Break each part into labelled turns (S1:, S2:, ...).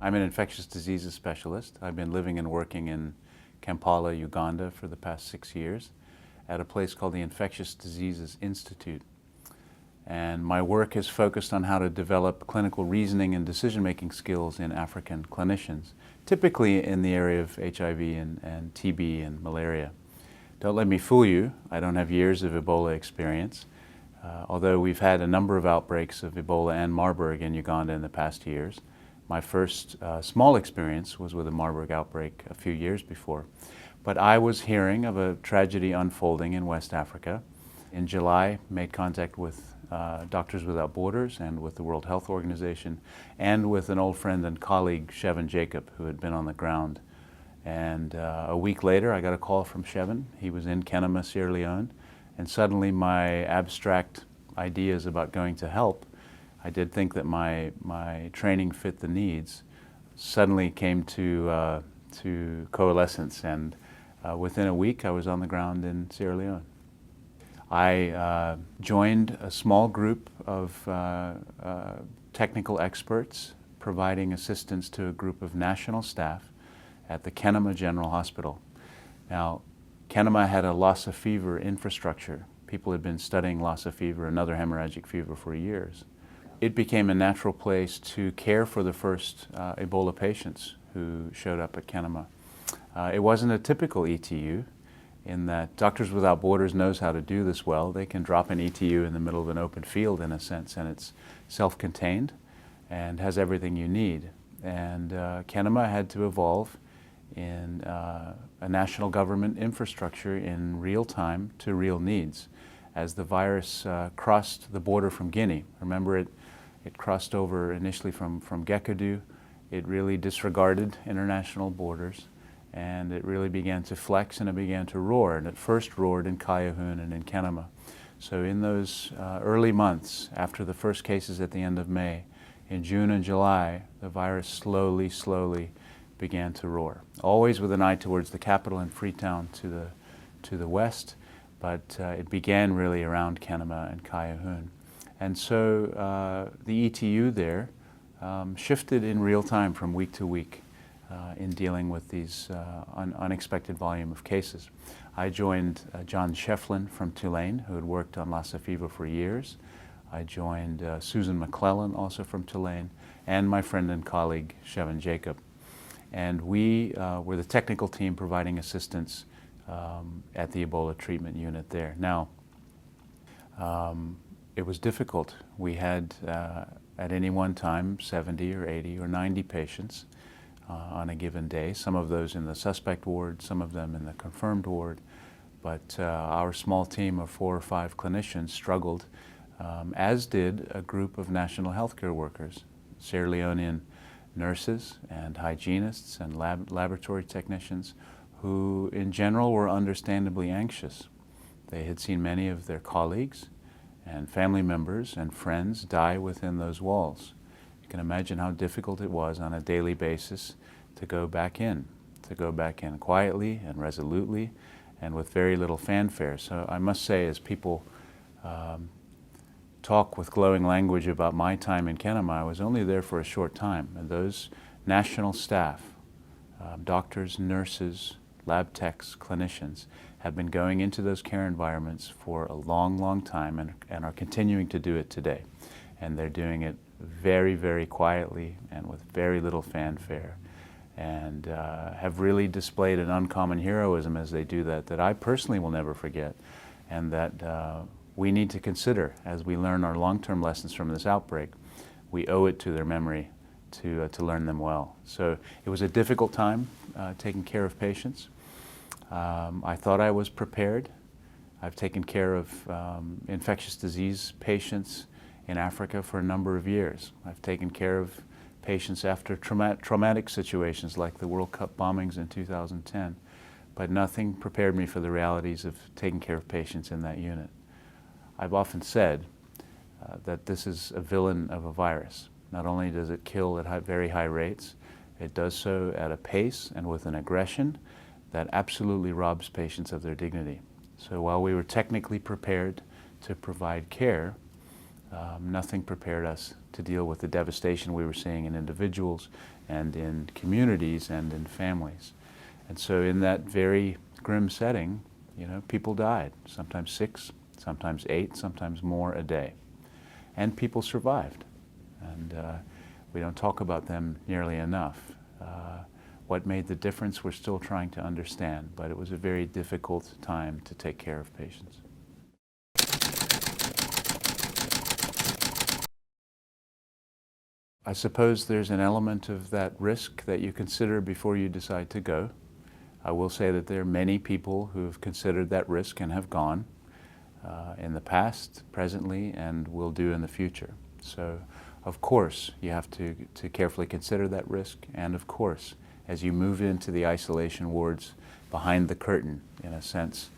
S1: I'm an infectious diseases specialist. I've been living and working in Kampala, Uganda for the past 6 years at a place called the Infectious Diseases Institute. And my work is focused on how to develop clinical reasoning and decision-making skills in African clinicians, typically in the area of HIV and TB and malaria. Don't let me fool you, I don't have years of Ebola experience, although we've had a number of outbreaks of Ebola and Marburg in Uganda in the past years. My first small experience was with a Marburg outbreak a few years before. But I was hearing of a tragedy unfolding in West Africa. In July, made contact with Doctors Without Borders and with the World Health Organization and with an old friend and colleague, Shevin Jacob, who had been on the ground. And a week later, I got a call from Shevin. He was in Kenema, Sierra Leone, and suddenly my abstract ideas about going to help, I did think that my training fit the needs, suddenly came to coalescence, and within a week I was on the ground in Sierra Leone. I joined a small group of technical experts providing assistance to a group of national staff at the Kenema General Hospital. Now, Kenema had a Lassa fever infrastructure. People had been studying Lassa fever and other hemorrhagic fever for years. It became a natural place to care for the first Ebola patients who showed up at Kenema. It wasn't a typical ETU in that Doctors Without Borders knows how to do this well. They can drop an ETU in the middle of an open field in a sense, and it's self-contained and has everything you need. And Kenema had to evolve in a national government infrastructure in real time to real needs. As the virus crossed the border from Guinea, remember it crossed over initially from Gekadu. It really disregarded international borders, and it really began to flex and it began to roar. And it first roared in Kayahoun and in Kenema. So in those early months, after the first cases at the end of May, in June and July, the virus slowly began to roar. Always with an eye towards the capital in Freetown to the west, but it began really around Kenema and Kayahoun. And so the ETU there shifted in real time from week to week in dealing with these unexpected volume of cases. I joined John Shefflin from Tulane, who had worked on Lassa fever for years. I joined Susan McClellan, also from Tulane, and my friend and colleague, Shevin Jacob. And we were the technical team providing assistance at the Ebola treatment unit there. Now, it was difficult. We had, at any one time, 70 or 80 or 90 patients on a given day, some of those in the suspect ward, some of them in the confirmed ward. But our small team of 4 or 5 clinicians struggled, as did a group of national healthcare workers, Sierra Leonean nurses and hygienists and laboratory technicians who, in general, were understandably anxious. They had seen many of their colleagues and family members and friends die within those walls. You can imagine how difficult it was on a daily basis to go back in quietly and resolutely and with very little fanfare. So I must say, as people talk with glowing language about my time in Kenema, I was only there for a short time, and those national staff, doctors, nurses, lab techs, clinicians, have been going into those care environments for a long time and are continuing to do it today. And they're doing it very quietly and with very little fanfare, and have really displayed an uncommon heroism as they do that I personally will never forget, and that we need to consider as we learn our long-term lessons from this outbreak. We owe it to their memory to learn them well. So it was a difficult time taking care of patients. I thought I was prepared. I've taken care of infectious disease patients in Africa for a number of years. I've taken care of patients after traumatic situations like the World Cup bombings in 2010, but nothing prepared me for the realities of taking care of patients in that unit. I've often said that this is a villain of a virus. Not only does it kill at very high rates, it does so at a pace and with an aggression that absolutely robs patients of their dignity. So while we were technically prepared to provide care, nothing prepared us to deal with the devastation we were seeing in individuals and in communities and in families. And so in that very grim setting, you know, people died, sometimes 6, sometimes 8, sometimes more a day. And people survived. And we don't talk about them nearly enough. What made the difference, we're still trying to understand, but it was a very difficult time to take care of patients. I suppose there's an element of that risk that you consider before you decide to go. I will say that there are many people who have considered that risk and have gone in the past, presently, and will do in the future. So, of course, you have to carefully consider that risk, and of course, as you move into the isolation wards behind the curtain, in a sense,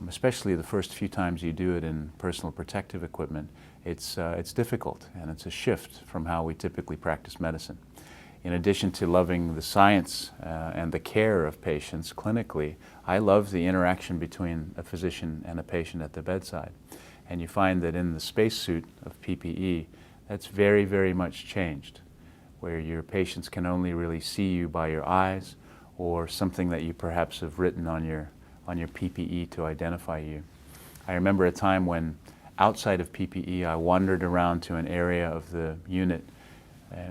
S1: especially the first few times you do it in personal protective equipment, it's difficult, and it's a shift from how we typically practice medicine. In addition to loving the science and the care of patients clinically, I love the interaction between a physician and a patient at the bedside. And you find that in the spacesuit of PPE, that's very, very much changed, where your patients can only really see you by your eyes or something that you perhaps have written on your PPE to identify you. I remember a time when outside of PPE I wandered around to an area of the unit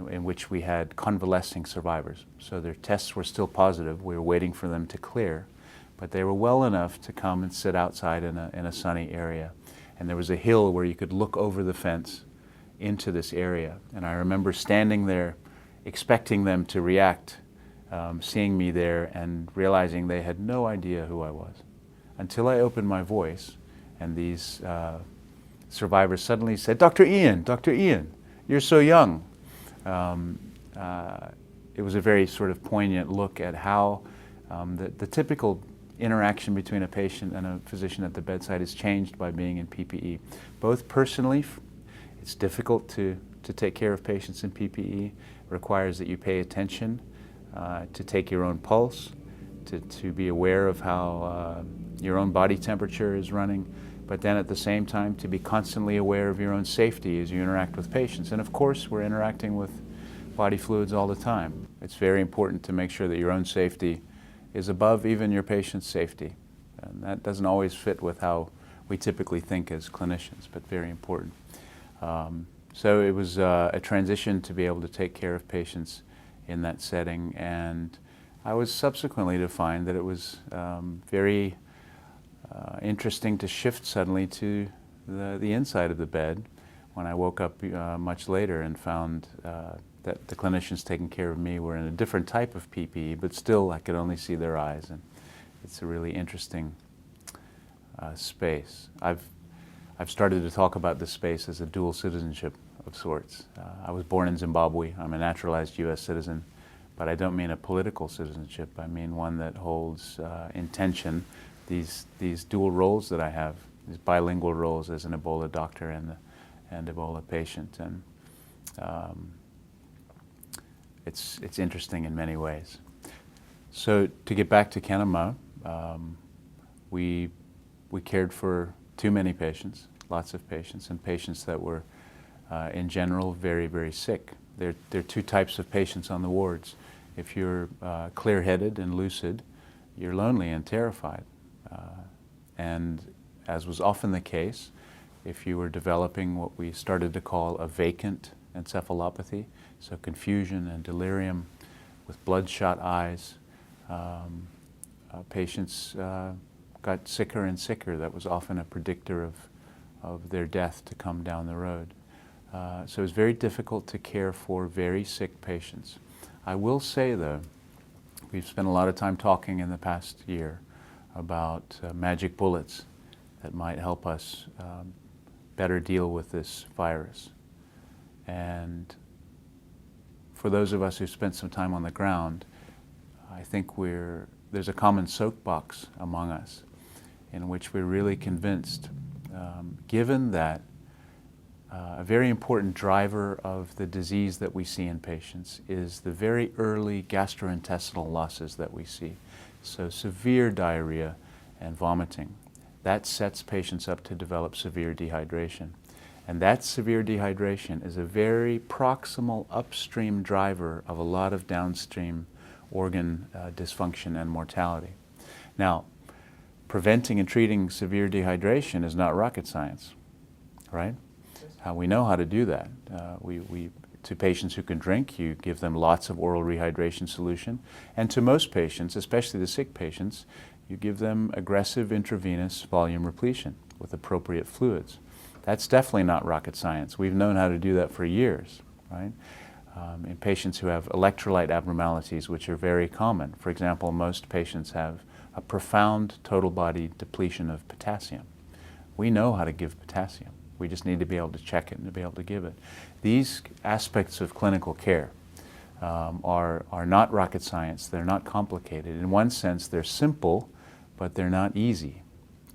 S1: in which we had convalescing survivors. So their tests were still positive. We were waiting for them to clear, but they were well enough to come and sit outside in a sunny area. And there was a hill where you could look over the fence into this area. And I remember standing there expecting them to react, seeing me there and realizing they had no idea who I was. Until I opened my voice and these survivors suddenly said, Dr. Ian, you're so young." It was a very sort of poignant look at how the typical interaction between a patient and a physician at the bedside is changed by being in PPE. Both personally, it's difficult to take care of patients in PPE. It requires that you pay attention, to take your own pulse, to be aware of how your own body temperature is running, but then at the same time to be constantly aware of your own safety as you interact with patients. And of course, we're interacting with body fluids all the time. It's very important to make sure that your own safety is above even your patient's safety. And that doesn't always fit with how we typically think as clinicians, but very important. So it was a transition to be able to take care of patients in that setting, and I was subsequently to find that it was very interesting to shift suddenly to the inside of the bed when I woke up much later and found that the clinicians taking care of me were in a different type of PPE, but still I could only see their eyes, and it's a really interesting space. I've started to talk about this space as a dual citizenship of sorts. I was born in Zimbabwe. I'm a naturalized U.S. citizen, but I don't mean a political citizenship. I mean one that holds in tension these dual roles that I have, these bilingual roles as an Ebola doctor and Ebola patient. And it's interesting in many ways. So to get back to Kenema, we cared for too many patients, lots of patients, and patients that were in general very, very sick. There are two types of patients on the wards. If you're clear-headed and lucid, you're lonely and terrified. And as was often the case, if you were developing what we started to call a vacant encephalopathy, so confusion and delirium with bloodshot eyes, patients got sicker and sicker. That was often a predictor of their death to come down the road. So it was very difficult to care for very sick patients. I will say, though, we've spent a lot of time talking in the past year about magic bullets that might help us better deal with this virus. And for those of us who spent some time on the ground, I think there's a common soapbox among us in which we're really convinced, given that a very important driver of the disease that we see in patients is the very early gastrointestinal losses that we see. So severe diarrhea and vomiting. That sets patients up to develop severe dehydration. And that severe dehydration is a very proximal upstream driver of a lot of downstream organ dysfunction and mortality. Now, preventing and treating severe dehydration is not rocket science, right? We know how to do that. To patients who can drink, you give them lots of oral rehydration solution. And to most patients, especially the sick patients, you give them aggressive intravenous volume repletion with appropriate fluids. That's definitely not rocket science. We've known how to do that for years, right? In patients who have electrolyte abnormalities, which are very common. For example, most patients have a profound total body depletion of potassium. We know how to give potassium. We just need to be able to check it and to be able to give it. These aspects of clinical care are not rocket science. They're not complicated. In one sense, they're simple, but they're not easy.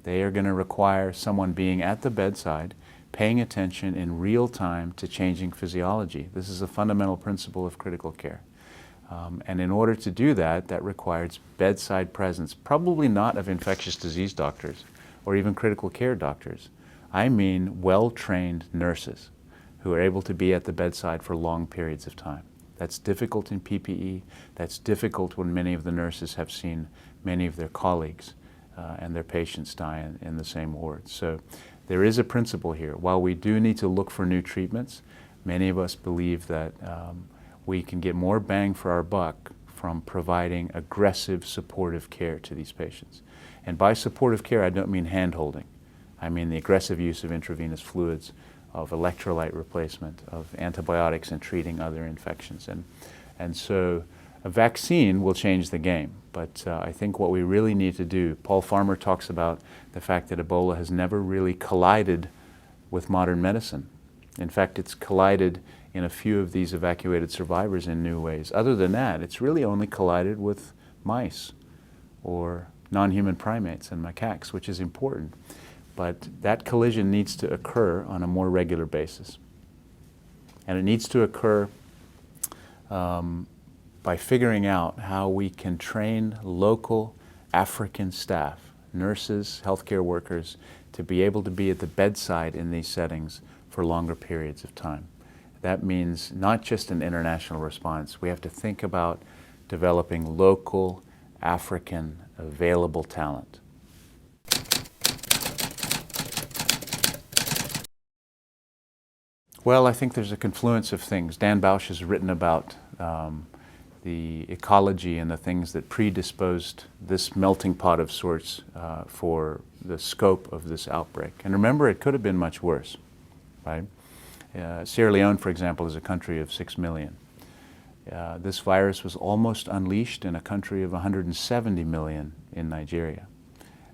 S1: They are going to require someone being at the bedside, paying attention in real time to changing physiology. This is a fundamental principle of critical care. And in order to do that, that requires bedside presence, probably not of infectious disease doctors or even critical care doctors. I mean well-trained nurses who are able to be at the bedside for long periods of time. That's difficult in PPE. That's difficult when many of the nurses have seen many of their colleagues and their patients die in the same ward. So there is a principle here. While we do need to look for new treatments, many of us believe that we can get more bang for our buck from providing aggressive supportive care to these patients. And by supportive care, I don't mean hand-holding. I mean the aggressive use of intravenous fluids, of electrolyte replacement, of antibiotics in treating other infections. And so a vaccine will change the game, but I think what we really need to do, Paul Farmer talks about the fact that Ebola has never really collided with modern medicine. In fact, it's collided in a few of these evacuated survivors in new ways. Other than that, it's really only collided with mice or non-human primates and macaques, which is important. But that collision needs to occur on a more regular basis. And it needs to occur by figuring out how we can train local African staff, nurses, healthcare workers, to be able to be at the bedside in these settings for longer periods of time. That means not just an international response. We have to think about developing local African available talent. Well, I think there's a confluence of things. Dan Bausch has written about the ecology and the things that predisposed this melting pot of sorts for the scope of this outbreak. And remember, it could have been much worse, right? Sierra Leone, for example, is a country of 6 million. This virus was almost unleashed in a country of 170 million in Nigeria.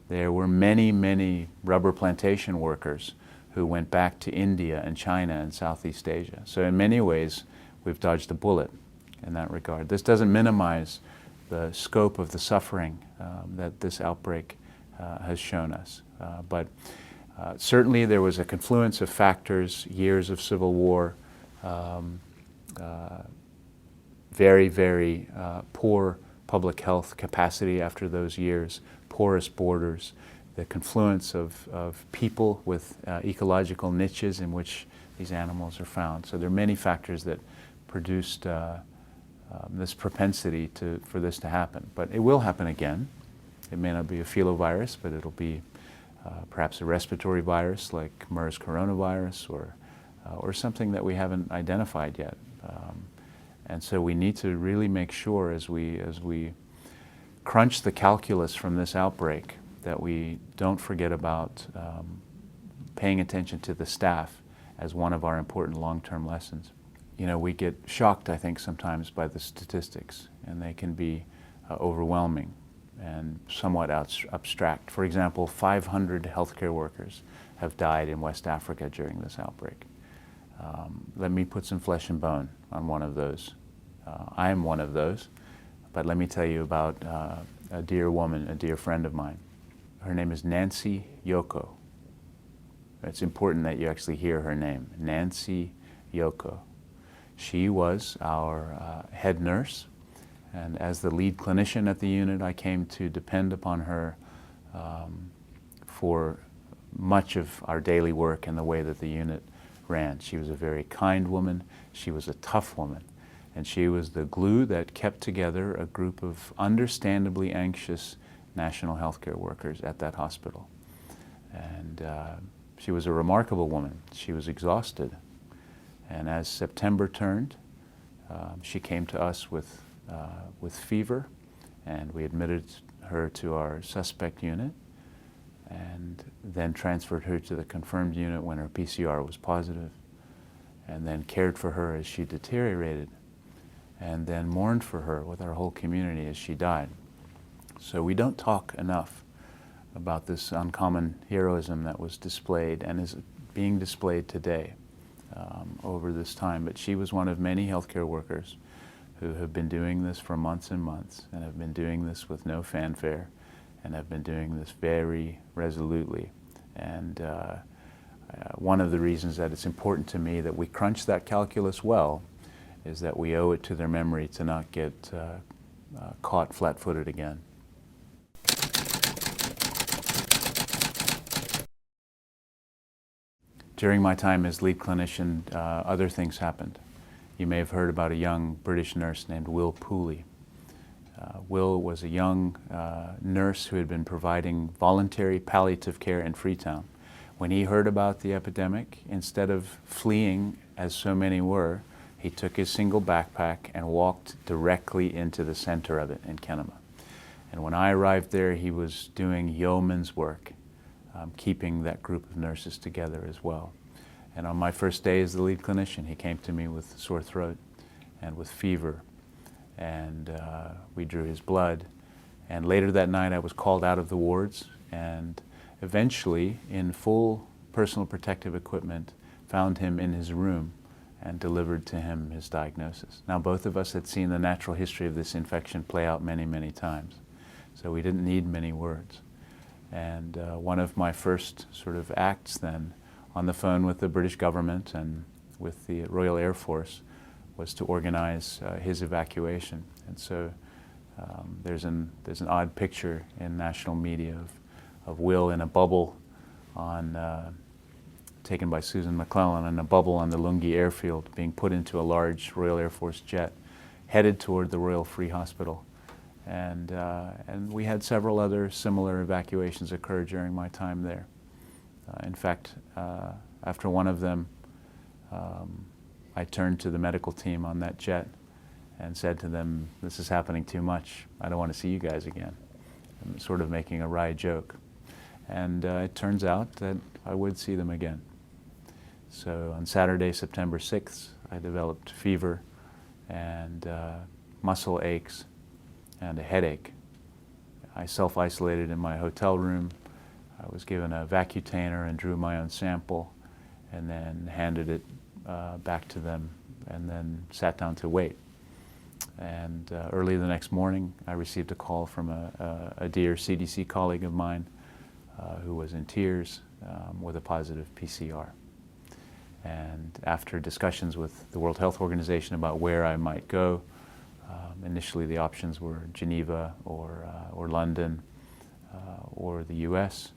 S1: There were many, many rubber plantation workers who went back to India and China and Southeast Asia. So in many ways, we've dodged a bullet in that regard. This doesn't minimize the scope of the suffering that this outbreak has shown us. But certainly there was a confluence of factors, years of civil war, very, very poor public health capacity after those years, porous borders, the confluence of people with ecological niches in which these animals are found. So there are many factors that produced this propensity for this to happen. But it will happen again. It may not be a filovirus, but it'll be perhaps a respiratory virus like MERS coronavirus or something that we haven't identified yet. And so we need to really make sure as we crunch the calculus from this outbreak that we don't forget about paying attention to the staff as one of our important long-term lessons. You know, we get shocked, I think, sometimes by the statistics, and they can be overwhelming and somewhat abstract. For example, 500 healthcare workers have died in West Africa during this outbreak. Let me put some flesh and bone on one of those. I am one of those, but let me tell you about a dear woman, a dear friend of mine. Her name is Nancy Yoko. It's important that you actually hear her name, Nancy Yoko. She was our head nurse, and as the lead clinician at the unit, I came to depend upon her for much of our daily work and the way that the unit ran. She was a very kind woman. She was a tough woman. And she was the glue that kept together a group of understandably anxious national healthcare workers at that hospital. And she was a remarkable woman. She was exhausted. And as September turned, she came to us with fever, and we admitted her to our suspect unit, and then transferred her to the confirmed unit when her PCR was positive, and then cared for her as she deteriorated, and then mourned for her with our whole community as she died. So we don't talk enough about this uncommon heroism that was displayed and is being displayed today over this time. But she was one of many healthcare workers who have been doing this for months and months, and have been doing this with no fanfare, and have been doing this very resolutely. And one of the reasons that it's important to me that we crunch that calculus well is that we owe it to their memory to not get caught flat-footed again. During my time as lead clinician, other things happened. You may have heard about a young British nurse named Will Pooley. Will was a young nurse who had been providing voluntary palliative care in Freetown. When he heard about the epidemic, instead of fleeing, as so many were, he took his single backpack and walked directly into the center of it in Kenema. And when I arrived there, he was doing yeoman's work, keeping that group of nurses together as well. And on my first day as the lead clinician, he came to me with sore throat and with fever, and we drew his blood. And later that night, I was called out of the wards, and eventually, in full personal protective equipment, found him in his room and delivered to him his diagnosis. Now, both of us had seen the natural history of this infection play out many, many times, so we didn't need many words. And one of my first sort of acts then, on the phone with the British government and with the Royal Air Force, was to organize his evacuation. And so there's an odd picture in national media of Will in a bubble on, taken by Susan McClellan, in a bubble on the Lungi airfield, being put into a large Royal Air Force jet, headed toward the Royal Free Hospital. And we had several other similar evacuations occur during my time there. In fact, after one of them, I turned to the medical team on that jet and said to them, "This is happening too much. I don't want to see you guys again." I'm sort of making a wry joke. And it turns out that I would see them again. So on Saturday, September 6th, I developed fever and muscle aches and a headache. I self-isolated in my hotel room. I was given a vacutainer and drew my own sample, and then handed it back to them, and then sat down to wait. And early the next morning, I received a call from a dear CDC colleague of mine who was in tears with a positive PCR. And after discussions with the World Health Organization about where I might go, initially the options were Geneva or London or the US.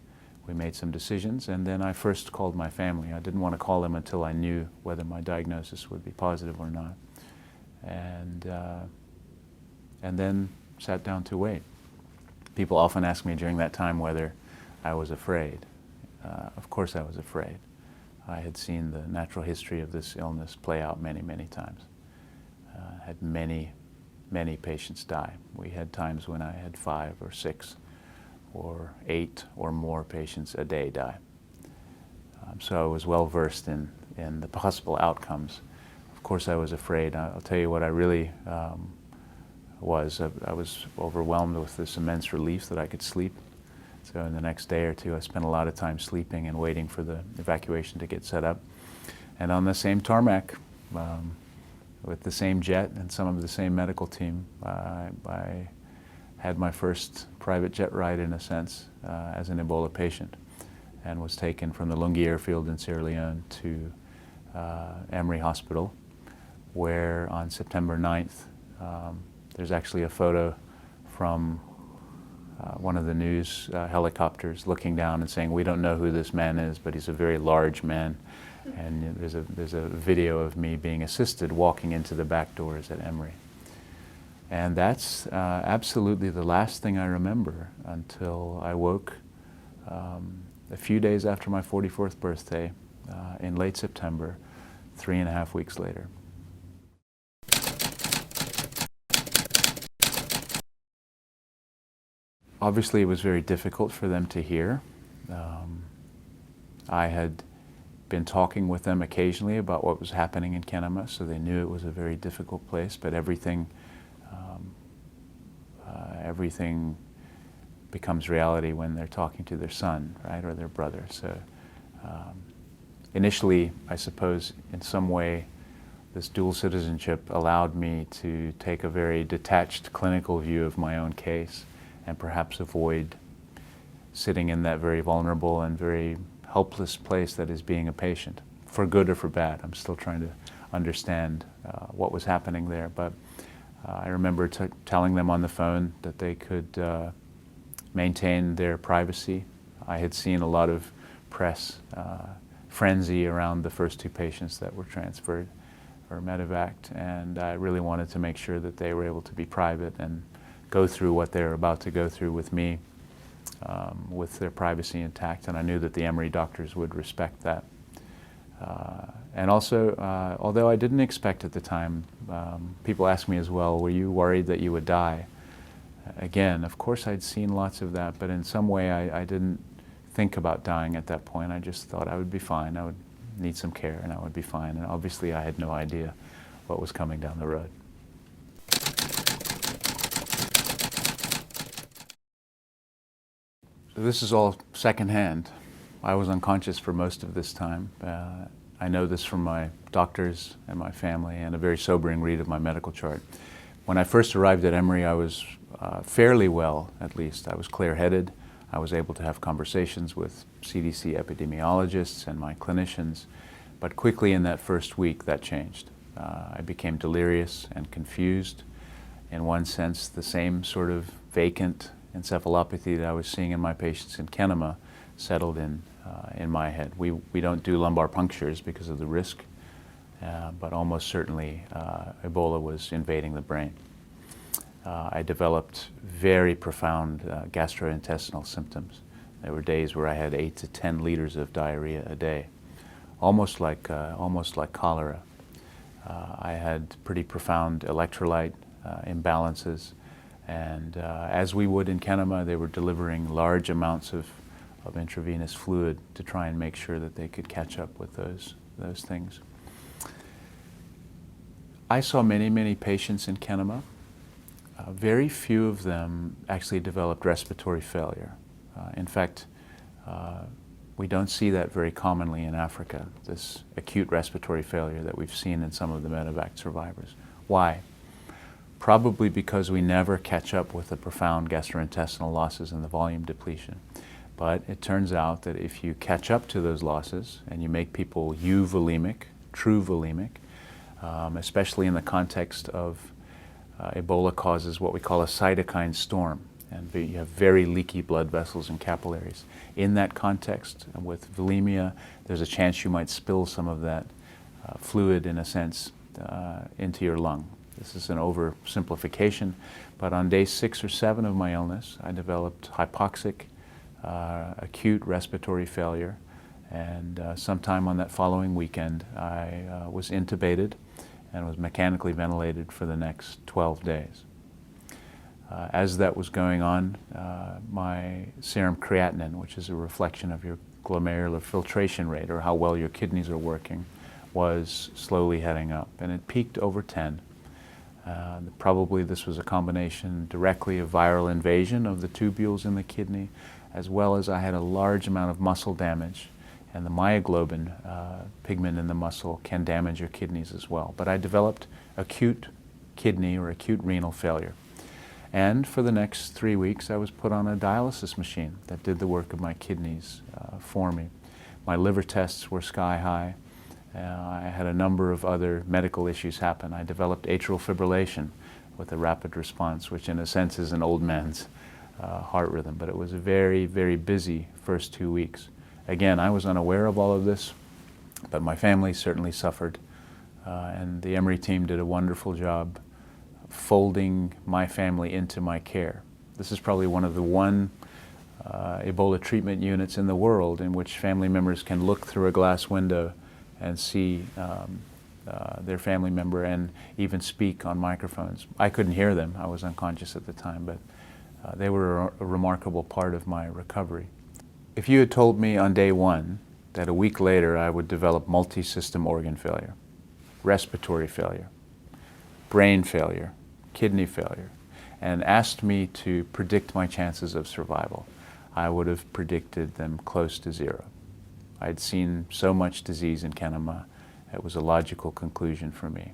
S1: We made some decisions, and then I first called my family. I didn't want to call them until I knew whether my diagnosis would be positive or not. And then sat down to wait. People often ask me during that time whether I was afraid. Of course I was afraid. I had seen the natural history of this illness play out many, many times. Had many, many patients die. We had times when I had 5 or 6 or 8 or more patients a day die. So I was well versed in the possible outcomes. Of course I was afraid. I'll tell you what I really was. I was overwhelmed with this immense relief that I could sleep. So in the next day or two I spent a lot of time sleeping and waiting for the evacuation to get set up. And on the same tarmac, with the same jet and some of the same medical team, I had my first private jet ride, in a sense, as an Ebola patient, and was taken from the Lungi airfield in Sierra Leone to Emory Hospital, where on September 9th, there's actually a photo from one of the news helicopters looking down and saying, "We don't know who this man is, but he's a very large man And there's a video of me being assisted walking into the back doors at Emory. And that's absolutely the last thing I remember until I woke a few days after my 44th birthday in late September, 3.5 weeks later. Obviously, it was very difficult for them to hear. I had been talking with them occasionally about what was happening in Kenema, so they knew it was a very difficult place, but everything becomes reality when they're talking to their son, right, or their brother. So initially, I suppose, in some way, this dual citizenship allowed me to take a very detached clinical view of my own case and perhaps avoid sitting in that very vulnerable and very helpless place that is being a patient, for good or for bad. I'm still trying to understand what was happening there, but I remember telling them on the phone that they could maintain their privacy. I had seen a lot of press frenzy around the first 2 patients that were transferred or medevaced, and I really wanted to make sure that they were able to be private and go through what they're about to go through with me, with their privacy intact, and I knew that the Emory doctors would respect that. And also, although I didn't expect at the time, people asked me as well, were you worried that you would die? Again, of course I'd seen lots of that, but in some way I didn't think about dying at that point. I just thought I would be fine. I would need some care and I would be fine. And obviously I had no idea what was coming down the road. This is all secondhand. I was unconscious for most of this time. I know this from my doctors and my family and a very sobering read of my medical chart. When I first arrived at Emory, I was fairly well, at least. I was clear-headed. I was able to have conversations with CDC epidemiologists and my clinicians, but quickly in that first week that changed. I became delirious and confused. In one sense, the same sort of vacant encephalopathy that I was seeing in my patients in Kenema settled in my head. We don't do lumbar punctures because of the risk, but almost certainly Ebola was invading the brain. I developed very profound gastrointestinal symptoms. There were days where I had 8 to 10 liters of diarrhea a day, almost like cholera. I had pretty profound electrolyte imbalances, and as we would in Kenema, they were delivering large amounts of intravenous fluid to try and make sure that they could catch up with those things. I saw many patients in Kenema. Very few of them actually developed respiratory failure. In fact, we don't see that very commonly in Africa, this acute respiratory failure that we've seen in some of the medevac survivors. Why? Probably because we never catch up with the profound gastrointestinal losses and the volume depletion. But it turns out that if you catch up to those losses and you make people euvolemic, true volemic, especially in the context of Ebola causes what we call a cytokine storm, and you have very leaky blood vessels and capillaries. In that context, with volemia, there's a chance you might spill some of that fluid, in a sense, into your lung. This is an oversimplification, but on day 6 or 7 of my illness, I developed hypoxic acute respiratory failure, and sometime on that following weekend, I was intubated and was mechanically ventilated for the next 12 days. As that was going on, my serum creatinine, which is a reflection of your glomerular filtration rate, or how well your kidneys are working, was slowly heading up, and it peaked over 10. Probably this was a combination directly of viral invasion of the tubules in the kidney, as well as I had a large amount of muscle damage, and the myoglobin pigment in the muscle can damage your kidneys as well. But I developed acute kidney or acute renal failure. And for the next 3 weeks, I was put on a dialysis machine that did the work of my kidneys for me. My liver tests were sky high. I had a number of other medical issues happen. I developed atrial fibrillation with a rapid response, which in a sense is an old man's heart rhythm, but it was a very busy first 2 weeks. Again, I was unaware of all of this. But my family certainly suffered, and the Emory team did a wonderful job folding my family into my care. This is probably one of the Ebola treatment units in the world in which family members can look through a glass window and see their family member and even speak on microphones. I couldn't hear them. I was unconscious at the time, but they were a remarkable part of my recovery. If you had told me on day one that a week later I would develop multi-system organ failure, respiratory failure, brain failure, kidney failure, and asked me to predict my chances of survival, I would have predicted them close to zero. I'd seen so much disease in Kenema, it was a logical conclusion for me.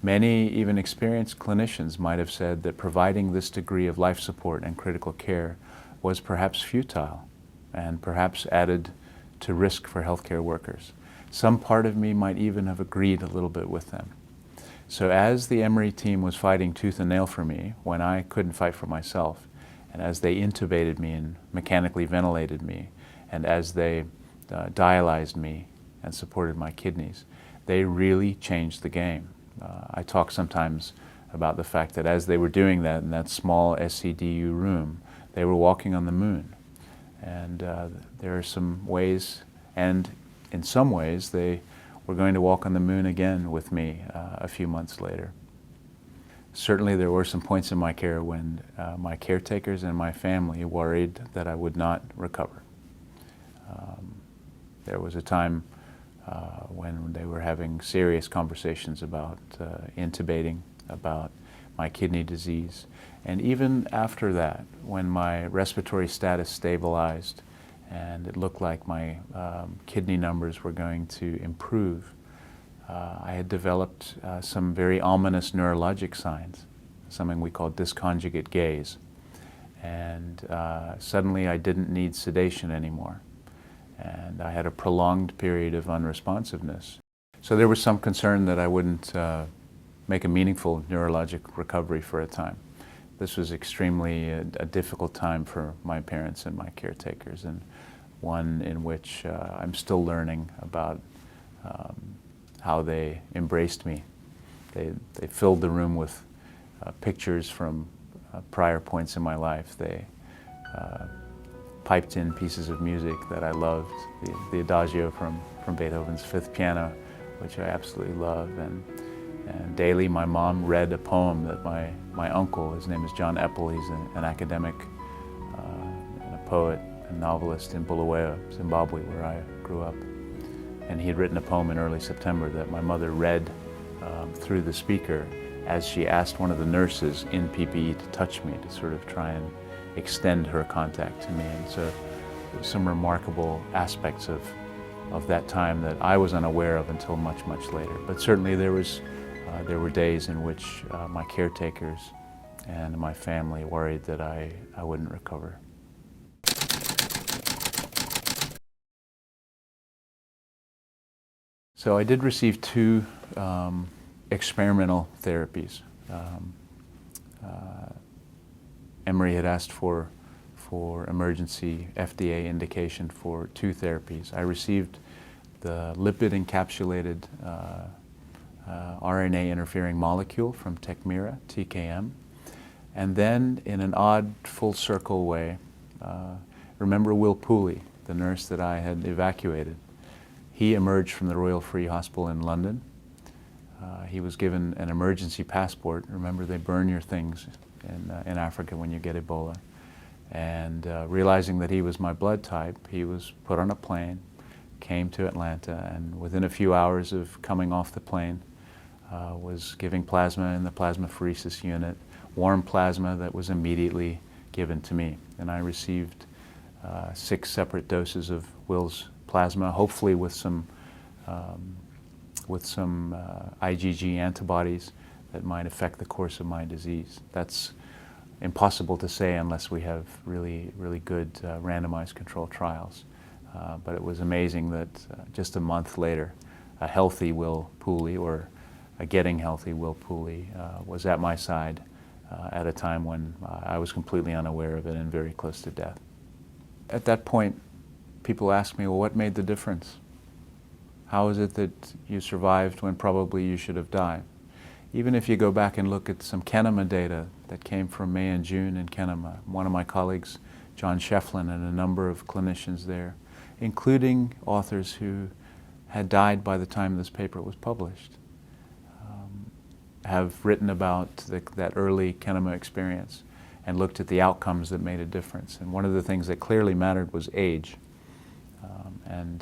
S1: Many, even experienced clinicians might have said that providing this degree of life support and critical care was perhaps futile and perhaps added to risk for healthcare workers. Some part of me might even have agreed a little bit with them. So as the Emory team was fighting tooth and nail for me when I couldn't fight for myself, and as they intubated me and mechanically ventilated me, and as they dialyzed me and supported my kidneys, they really changed the game. I talk sometimes about the fact that as they were doing that in that small SCDU room, they were walking on the moon. And there are some ways, and in some ways, they were going to walk on the moon again with me a few months later. Certainly there were some points in my care when my caretakers and my family worried that I would not recover. There was a time when they were having serious conversations about intubating, about my kidney disease. And even after that, when my respiratory status stabilized and it looked like my kidney numbers were going to improve, I had developed some very ominous neurologic signs, something we call disconjugate gaze. And suddenly I didn't need sedation anymore. And I had a prolonged period of unresponsiveness. So there was some concern that I wouldn't make a meaningful neurologic recovery for a time. This was extremely a difficult time for my parents and my caretakers, and one in which I'm still learning about how they embraced me. They filled the room with pictures from prior points in my life. They piped in pieces of music that I loved, the Adagio from Beethoven's Fifth Piano, which I absolutely love. And daily my mom read a poem that my uncle, his name is John Eppel, he's an academic and a poet and novelist in Bulawayo, Zimbabwe, where I grew up. And he had written a poem in early September that my mother read through the speaker as she asked one of the nurses in PPE to touch me, to sort of try and extend her contact to me. And so there were some remarkable aspects of that time that I was unaware of until much, much later. But certainly there were days in which my caretakers and my family worried that I wouldn't recover. So I did receive two experimental therapies. Emory had asked for emergency FDA indication for two therapies. I received the lipid-encapsulated RNA interfering molecule from Tecmira, TKM, and then in an odd full circle way, remember Will Pooley, the nurse that I had evacuated. He emerged from the Royal Free Hospital in London. He was given an emergency passport. Remember, they burn your things in Africa when you get Ebola. And realizing that he was my blood type, he was put on a plane, came to Atlanta, and within a few hours of coming off the plane, was giving plasma in the plasmapheresis unit, warm plasma that was immediately given to me. And I received 6 separate doses of Will's plasma, hopefully with some IgG antibodies that might affect the course of my disease. That's impossible to say unless we have really, really good randomized controlled trials. But it was amazing that just a month later, a healthy Will Pooley, or a getting healthy Will Pooley, was at my side at a time when I was completely unaware of it and very close to death. At that point, people asked me, well, what made the difference? How is it that you survived when probably you should have died? Even if you go back and look at some Kenema data that came from May and June in Kenema, one of my colleagues, John Shefflin, and a number of clinicians there, including authors who had died by the time this paper was published, have written about that early Kenema experience and looked at the outcomes that made a difference. And one of the things that clearly mattered was age.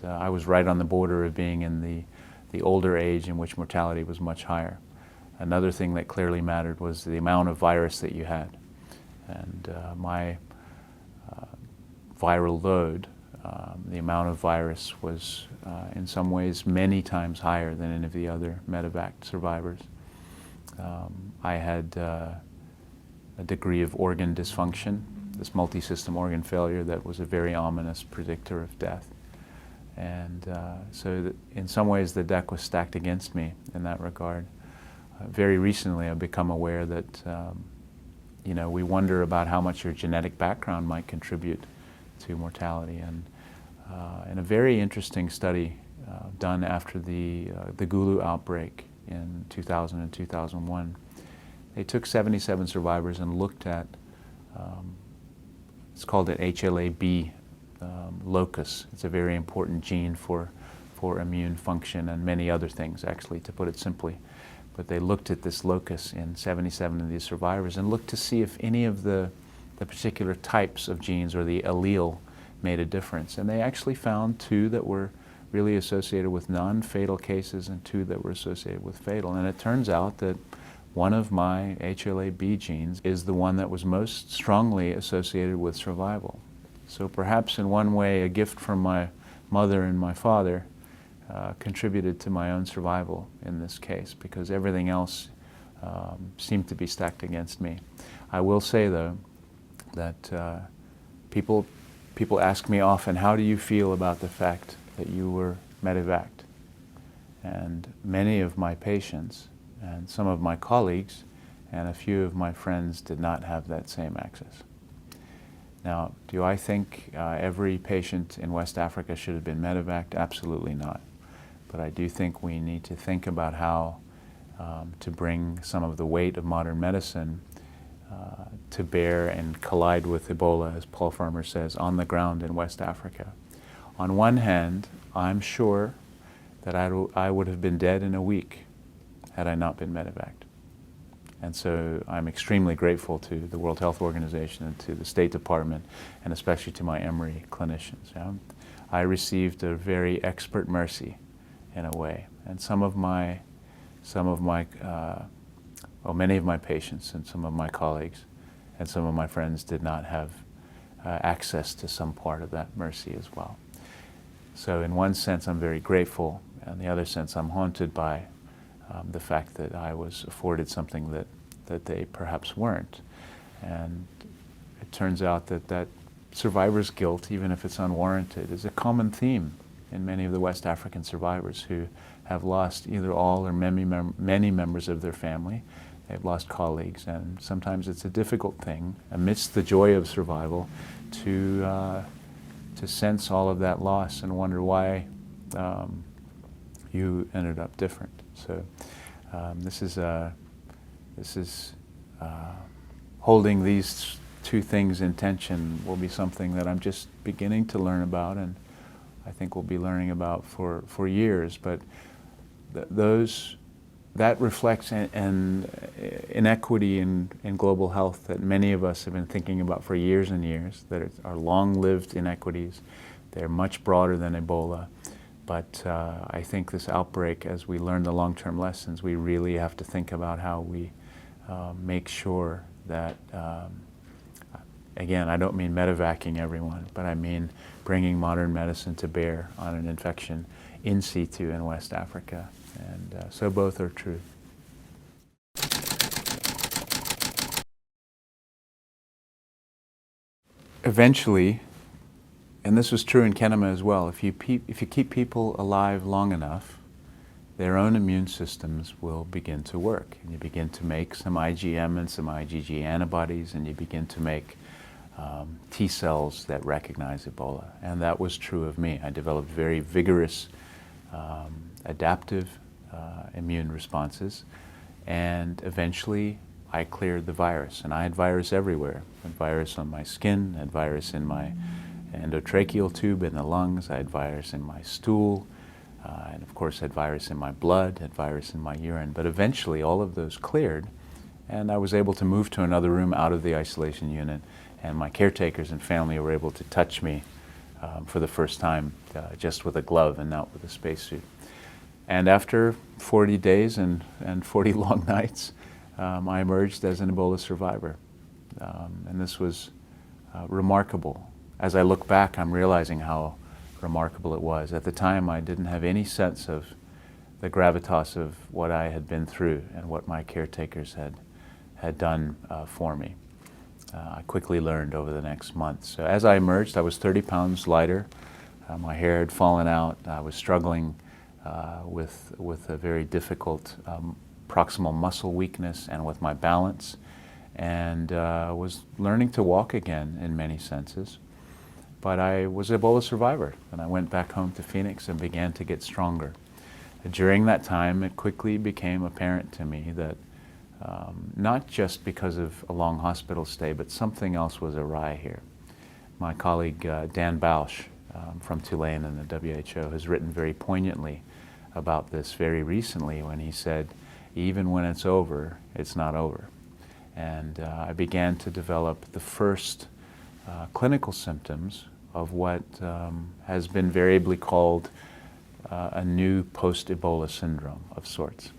S1: I was right on the border of being in the older age in which mortality was much higher. Another thing that clearly mattered was the amount of virus that you had. And my viral load, the amount of virus was in some ways many times higher than any of the other medevac survivors. I had a degree of organ dysfunction, this multi-system organ failure that was a very ominous predictor of death. And so that in some ways the deck was stacked against me in that regard. Very recently I've become aware that you know, we wonder about how much your genetic background might contribute to mortality. And in a very interesting study done after the Gulu outbreak in 2000 and 2001, they took 77 survivors and looked at, it's called an HLA-B locus. It's a very important gene for immune function and many other things, actually, to put it simply. But they looked at this locus in 77 of these survivors and looked to see if any of the particular types of genes or the allele made a difference. And they actually found 2 that were really associated with non-fatal cases and 2 that were associated with fatal. And it turns out that one of my HLA-B genes is the one that was most strongly associated with survival. So perhaps in one way a gift from my mother and my father contributed to my own survival in this case, because everything else seemed to be stacked against me. I will say though that people ask me often, how do you feel about the fact that you were medevaced? And many of my patients and some of my colleagues and a few of my friends did not have that same access. Now, do I think every patient in West Africa should have been medevaced? Absolutely not. But I do think we need to think about how to bring some of the weight of modern medicine to bear and collide with Ebola, as Paul Farmer says, on the ground in West Africa. On one hand, I'm sure that I would have been dead in a week had I not been medevaced. And so I'm extremely grateful to the World Health Organization and to the State Department, and especially to my Emory clinicians. Yeah? I received a very expert mercy in a way. And many of my patients and some of my colleagues and some of my friends did not have access to some part of that mercy as well. So in one sense I'm very grateful, and in the other sense I'm haunted by the fact that I was afforded something that they perhaps weren't. And it turns out that survivor's guilt, even if it's unwarranted, is a common theme in many of the West African survivors who have lost either all or many members of their family. They've lost colleagues, and sometimes it's a difficult thing, amidst the joy of survival, to sense all of that loss and wonder why you ended up different. So this is holding these 2 things in tension will be something that I'm just beginning to learn about, and I think we'll be learning about for years. But that reflects an inequity in global health that many of us have been thinking about for years and years, that are long-lived inequities. They're much broader than Ebola. But I think this outbreak, as we learn the long-term lessons, we really have to think about how we make sure that, again, I don't mean medevacing everyone, but I mean bringing modern medicine to bear on an infection in situ in West Africa. And so both are true. Eventually, and this was true in Kenema as well, if you keep people alive long enough, their own immune systems will begin to work. And you begin to make some IgM and some IgG antibodies, and you begin to make T cells that recognize Ebola. And that was true of me. I developed very vigorous adaptive immune responses, and eventually I cleared the virus. And I had virus everywhere. I had virus on my skin, I had virus in my endotracheal tube in the lungs, I had virus in my stool, and of course had virus in my blood, had virus in my urine. But eventually all of those cleared, and I was able to move to another room out of the isolation unit, and my caretakers and family were able to touch me for the first time just with a glove and not with a spacesuit. And after 40 days and 40 long nights, I emerged as an Ebola survivor. And this was remarkable. As I look back, I'm realizing how remarkable it was. At the time, I didn't have any sense of the gravitas of what I had been through and what my caretakers had done for me. I quickly learned over the next month. So as I emerged, I was 30 pounds lighter. My hair had fallen out. I was struggling with a very difficult proximal muscle weakness and with my balance, and was learning to walk again in many senses. But I was an Ebola survivor, and I went back home to Phoenix and began to get stronger. During that time, it quickly became apparent to me that not just because of a long hospital stay, but something else was awry here. My colleague Dan Bausch from Tulane and the WHO has written very poignantly about this very recently when he said, even when it's over, it's not over. And I began to develop the first clinical symptoms of what has been variably called a new post-Ebola syndrome of sorts.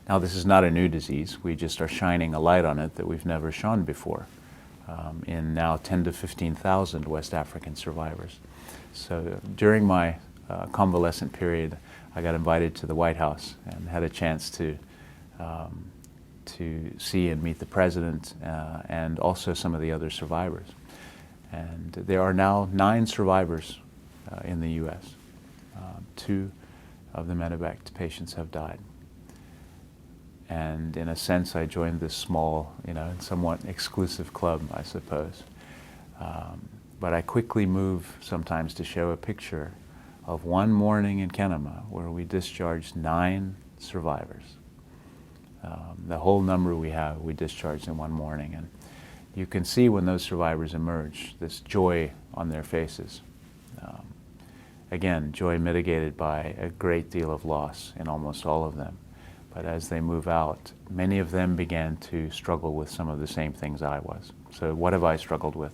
S1: Now, this is not a new disease. We just are shining a light on it that we've never shone before in now 10 to 15,000 West African survivors. So during my convalescent period, I got invited to the White House and had a chance to see and meet the president and also some of the other survivors. And there are now 9 survivors in the U.S. 2 of the medevac patients have died. And in a sense, I joined this small, and somewhat exclusive club, I suppose. But I quickly move sometimes to show a picture of one morning in Kenema where we discharged 9 survivors. The whole number we discharged in one morning. And you can see when those survivors emerge, this joy on their faces. Again, joy mitigated by a great deal of loss in almost all of them. But as they move out, many of them began to struggle with some of the same things I was. So what have I struggled with?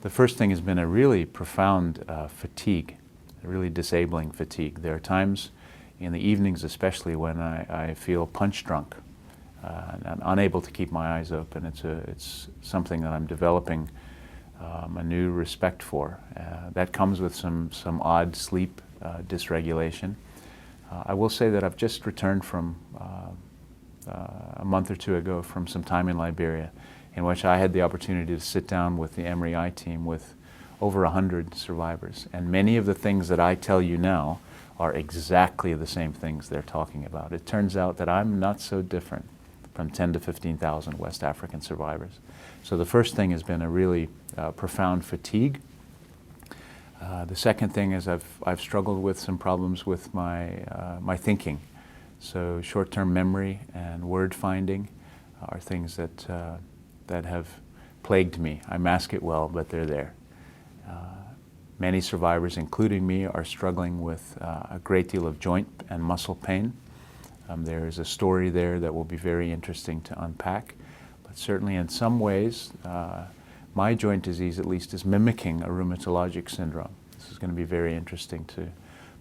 S1: The first thing has been a really profound fatigue, a really disabling fatigue. There are times in the evenings especially when I feel punch drunk and I'm unable to keep my eyes open. It's something that I'm developing a new respect for. That comes with some odd sleep dysregulation. I will say that I've just returned from a month or 2 ago from some time in Liberia in which I had the opportunity to sit down with the Emory team with over 100 survivors. And many of the things that I tell you now are exactly the same things they're talking about. It turns out that I'm not so different from 10 to 15,000 West African survivors. So the first thing has been a really profound fatigue. The second thing is I've struggled with some problems with my thinking. So short-term memory and word finding are things that have plagued me. I mask it well, but they're there. Many survivors, including me, are struggling with a great deal of joint and muscle pain. There is a story there that will be very interesting to unpack. But certainly in some ways, my joint disease at least is mimicking a rheumatologic syndrome. This is going to be very interesting to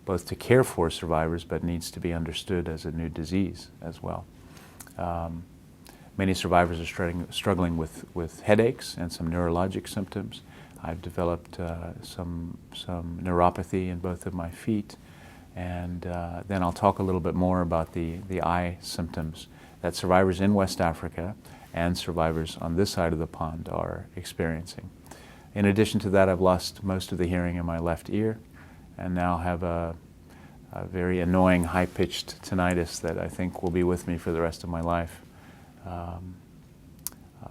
S1: both to care for survivors, but needs to be understood as a new disease as well. Many survivors are struggling with headaches and some neurologic symptoms. I've developed some neuropathy in both of my feet, and then I'll talk a little bit more about the eye symptoms that survivors in West Africa and survivors on this side of the pond are experiencing. In addition to that, I've lost most of the hearing in my left ear and now have a very annoying high-pitched tinnitus that I think will be with me for the rest of my life. I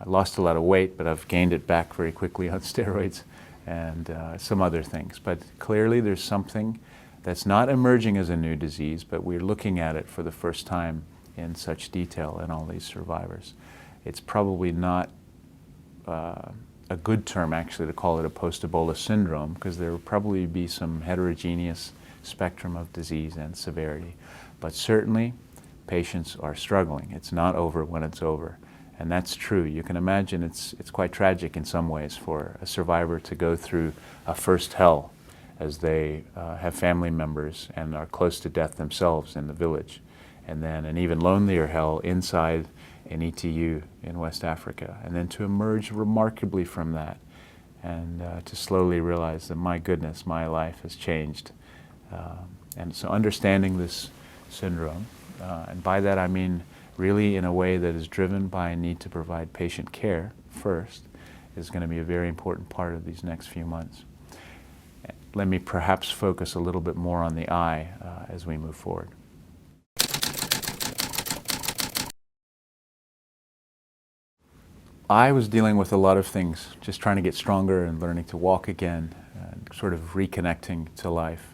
S1: lost a lot of weight, but I've gained it back very quickly on steroids and some other things. But clearly there's something that's not emerging as a new disease, but we're looking at it for the first time in such detail in all these survivors. It's probably not a good term actually to call it a post-Ebola syndrome, because there will probably be some heterogeneous spectrum of disease and severity. But certainly patients are struggling. It's not over when it's over. And that's true. You can imagine it's quite tragic in some ways for a survivor to go through a first hell as they have family members and are close to death themselves in the village. And then an even lonelier hell inside an ETU in West Africa. And then to emerge remarkably from that and to slowly realize that, my goodness, my life has changed. And so understanding this syndrome, and by that I mean really in a way that is driven by a need to provide patient care first, is going to be a very important part of these next few months. Let me perhaps focus a little bit more on the eye as we move forward. I was dealing with a lot of things, just trying to get stronger and learning to walk again, and sort of reconnecting to life.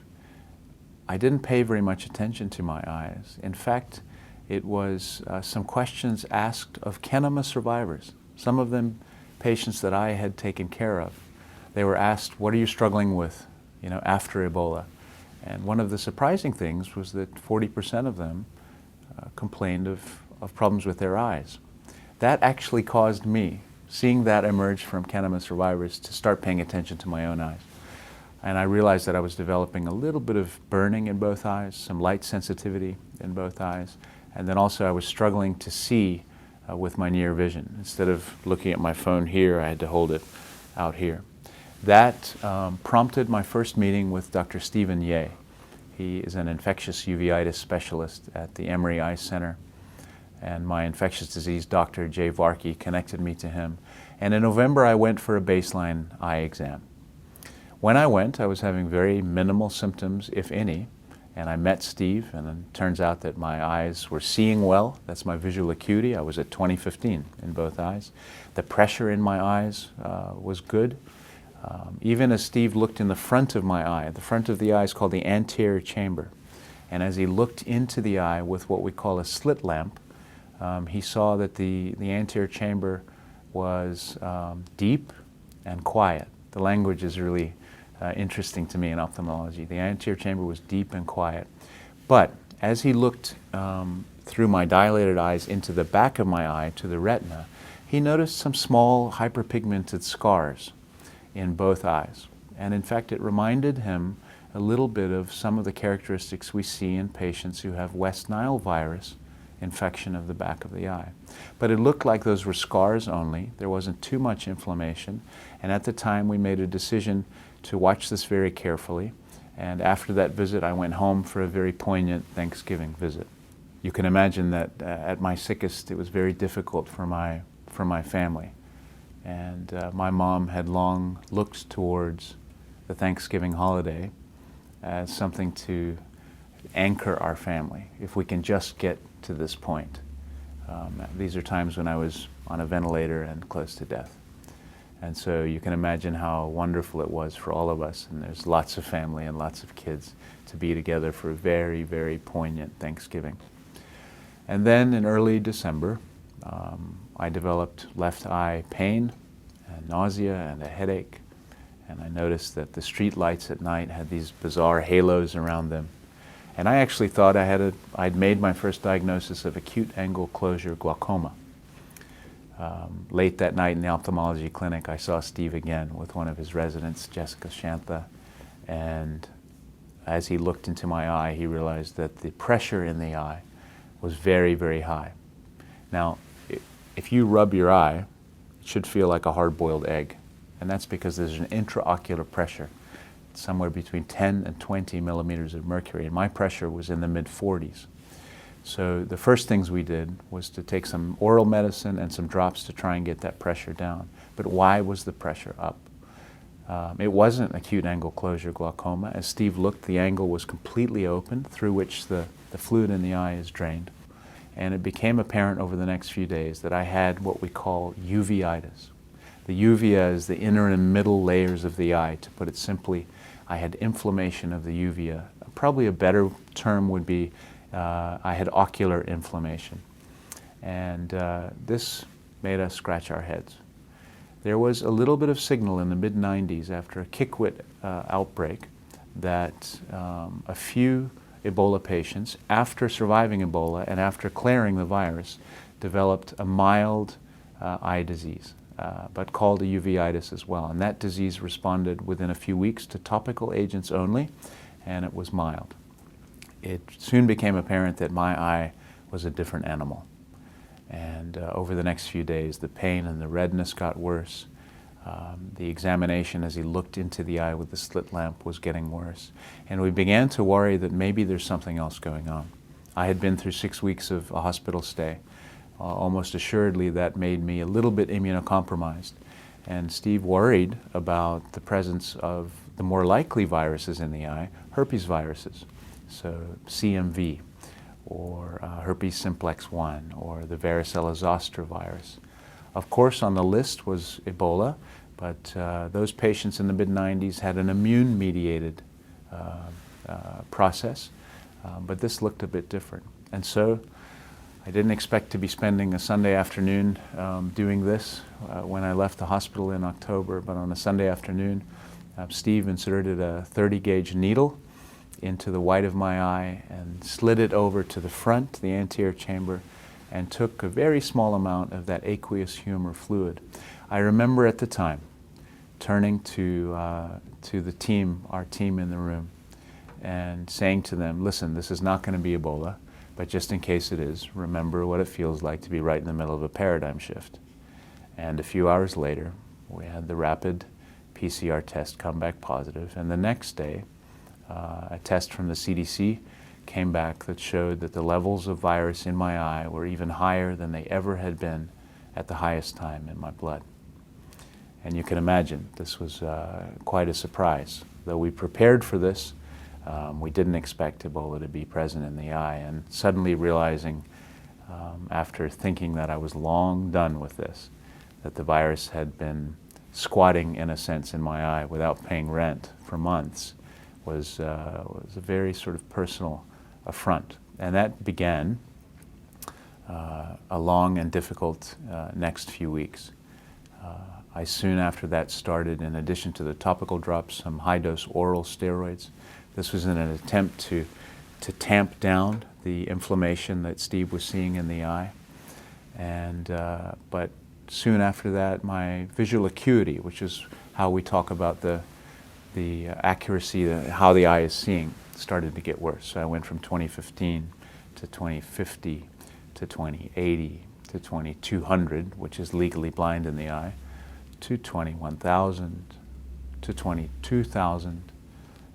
S1: I didn't pay very much attention to my eyes. In fact, it was some questions asked of Kenema survivors, some of them patients that I had taken care of. They were asked, what are you struggling with, after Ebola? And one of the surprising things was that 40% of them complained of problems with their eyes. That actually caused me, seeing that emerge from Kenema survivors, to start paying attention to my own eyes. And I realized that I was developing a little bit of burning in both eyes, some light sensitivity in both eyes, and then also I was struggling to see with my near vision. Instead of looking at my phone here, I had to hold it out here. That prompted my first meeting with Dr. Stephen Ye. He is an infectious uveitis specialist at the Emory Eye Center, and my infectious disease doctor, Jay Varkey, connected me to him. And in November, I went for a baseline eye exam. When I went, I was having very minimal symptoms, if any, and I met Steve, and it turns out that my eyes were seeing well. That's my visual acuity. I was at 20/15 in both eyes. The pressure in my eyes was good. Even as Steve looked in the front of my eye, the front of the eye is called the anterior chamber, and as he looked into the eye with what we call a slit lamp, he saw that the anterior chamber was deep and quiet. The language is really interesting to me in ophthalmology. The anterior chamber was deep and quiet. But as he looked through my dilated eyes into the back of my eye to the retina, he noticed some small hyperpigmented scars in both eyes. And in fact, it reminded him a little bit of some of the characteristics we see in patients who have West Nile virus infection of the back of the eye. But it looked like those were scars only. There wasn't too much inflammation. And at the time, we made a decision to watch this very carefully. And after that visit, I went home for a very poignant Thanksgiving visit. You can imagine that at my sickest, it was very difficult for my family. And my mom had long looked towards the Thanksgiving holiday as something to anchor our family, if we can just get to this point. These are times when I was on a ventilator and close to death. And so you can imagine how wonderful it was for all of us, and there's lots of family and lots of kids, to be together for a very, very poignant Thanksgiving. And then in early December, I developed left eye pain and nausea and a headache, and I noticed that the street lights at night had these bizarre halos around them. And I actually thought I'd made my first diagnosis of acute angle closure glaucoma. Late that night in the ophthalmology clinic, I saw Steve again with one of his residents, Jessica Shantha, and as he looked into my eye, he realized that the pressure in the eye was very, very high. Now, if you rub your eye, it should feel like a hard-boiled egg, and that's because there's an intraocular pressure, somewhere between 10 and 20 millimeters of mercury, and my pressure was in the mid-40s. So the first things we did was to take some oral medicine and some drops to try and get that pressure down. But why was the pressure up? It wasn't acute angle closure glaucoma. As Steve looked, the angle was completely open through which the fluid in the eye is drained. And it became apparent over the next few days that I had what we call uveitis. The uvea is the inner and middle layers of the eye. To put it simply, I had inflammation of the uvea probably a better term would be I had ocular inflammation. And this made us scratch our heads. There was a little bit of signal in the mid-90s after a Kikwit outbreak that a few Ebola patients, after surviving Ebola and after clearing the virus, developed a mild eye disease, but called a uveitis as well. And that disease responded within a few weeks to topical agents only, and it was mild. It soon became apparent that my eye was a different animal. And over the next few days, the pain and the redness got worse. The examination as he looked into the eye with the slit lamp was getting worse. And we began to worry that maybe there's something else going on. I had been through 6 weeks of a hospital stay. Almost assuredly that made me a little bit immunocompromised. And Steve worried about the presence of the more likely viruses in the eye, herpes viruses, so CMV, or herpes simplex 1, or the varicella zoster virus. Of course, on the list was Ebola, but those patients in the mid-90s had an immune-mediated process, but this looked a bit different. And so I didn't expect to be spending a Sunday afternoon doing this when I left the hospital in October, but on a Sunday afternoon, Steve inserted a 30-gauge needle into the white of my eye and slid it over to the front, the anterior chamber, and took a very small amount of that aqueous humor fluid. I remember at the time turning to the team, our team in the room, and saying to them, listen, this is not going to be Ebola, but just in case it is, remember what it feels like to be right in the middle of a paradigm shift. And a few hours later, we had the rapid PCR test come back positive, and the next day, a test from the CDC came back that showed that the levels of virus in my eye were even higher than they ever had been at the highest time in my blood. And you can imagine this was quite a surprise. Though we prepared for this, we didn't expect Ebola to be present in the eye, and suddenly realizing after thinking that I was long done with this, that the virus had been squatting in a sense in my eye without paying rent for months was a very sort of personal affront. And that began a long and difficult next few weeks. I soon after that started, in addition to the topical drops, some high-dose oral steroids. This was in an attempt to tamp down the inflammation that Steve was seeing in the eye. And, but soon after that, my visual acuity, which is how we talk about the accuracy, how the eye is seeing, started to get worse. So I went from 2015 to 2050 to 2080 to 2200, which is legally blind in the eye, to 21,000 to 22,000.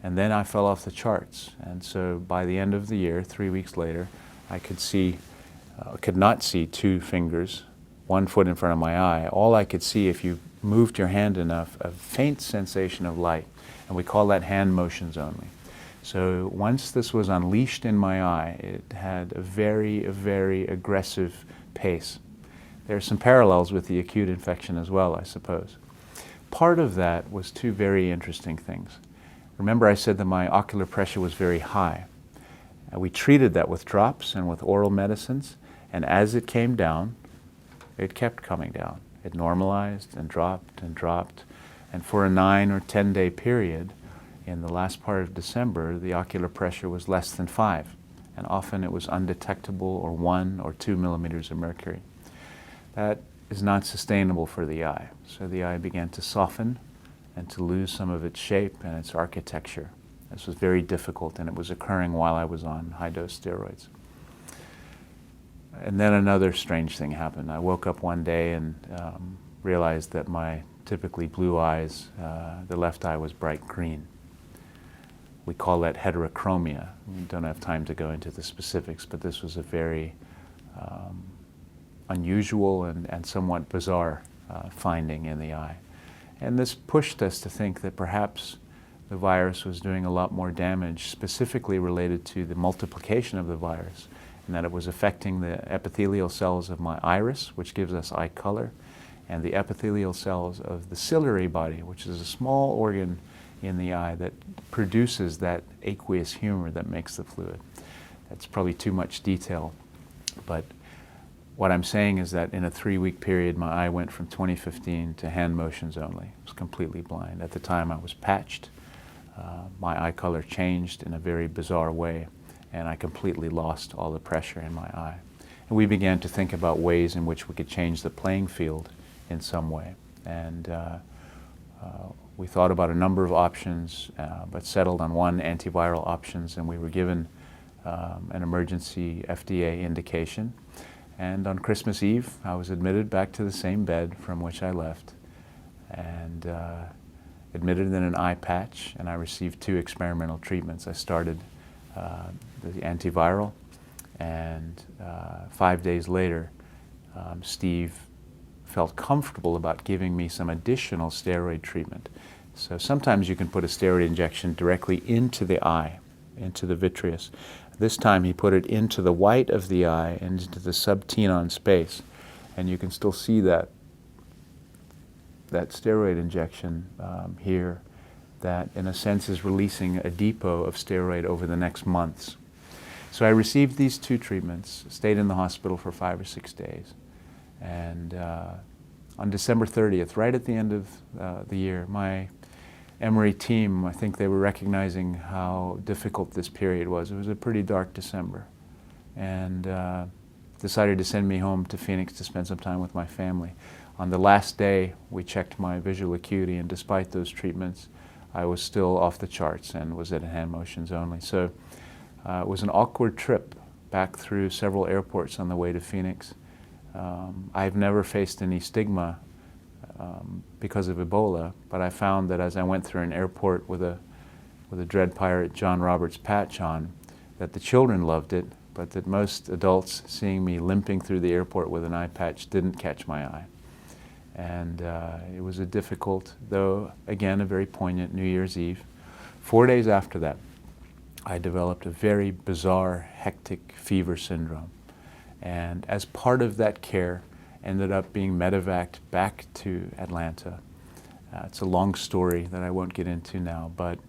S1: And then I fell off the charts. And so by the end of the year, 3 weeks later, I could not see 2 fingers, 1 foot in front of my eye. All I could see, if you moved your hand enough, a faint sensation of light. And we call that hand motions only. So once this was unleashed in my eye, it had a very aggressive pace. There are some parallels with the acute infection as well, I suppose. Part of that was 2 very interesting things. Remember I said that my ocular pressure was very high. We treated that with drops and with oral medicines, and as it came down, it kept coming down. It normalized and dropped, and for a 9 or 10 day period, in the last part of December, the ocular pressure was less than 5, and often it was undetectable, or 1 or 2 millimeters of mercury. That is not sustainable for the eye, so the eye began to soften and to lose some of its shape and its architecture. This was very difficult, and it was occurring while I was on high-dose steroids. And then another strange thing happened. I woke up one day and realized that my typically blue eyes, the left eye was bright green. We call that heterochromia. We don't have time to go into the specifics, but this was a very unusual and somewhat bizarre finding in the eye. And this pushed us to think that perhaps the virus was doing a lot more damage, specifically related to the multiplication of the virus, and that it was affecting the epithelial cells of my iris, which gives us eye color, and the epithelial cells of the ciliary body, which is a small organ in the eye that produces that aqueous humor that makes the fluid. That's probably too much detail, but what I'm saying is that in a 3-week period, my eye went from 20/15 to hand motions only. I was completely blind. At the time, I was patched. My eye color changed in a very bizarre way, and I completely lost all the pressure in my eye. And we began to think about ways in which we could change the playing field in some way. And we thought about a number of options, but settled on one, antiviral options, and we were given an emergency FDA indication. And on Christmas Eve, I was admitted back to the same bed from which I left, and admitted in an eye patch, and I received 2 experimental treatments. I started the antiviral, and 5 days later, Steve felt comfortable about giving me some additional steroid treatment. So sometimes you can put a steroid injection directly into the eye, into the vitreous. This time he put it into the white of the eye and into the subtenon space. And you can still see that steroid injection here that in a sense is releasing a depot of steroid over the next months. So I received these 2 treatments, stayed in the hospital for 5 or 6 days. And on December 30th, right at the end of the year, my Emory team, I think they were recognizing how difficult this period was. It was a pretty dark December, and decided to send me home to Phoenix to spend some time with my family. On the last day, we checked my visual acuity, and despite those treatments, I was still off the charts and was at hand motions only. So it was an awkward trip back through several airports on the way to Phoenix. I've never faced any stigma because of Ebola, but I found that as I went through an airport with a Dread Pirate John Roberts patch on, that the children loved it, but that most adults seeing me limping through the airport with an eye patch didn't catch my eye. And it was a difficult, though again a very poignant New Year's Eve. 4 days after that, I developed a very bizarre hectic fever syndrome. And as part of that care, ended up being medevaced back to Atlanta. It's a long story that I won't get into now, but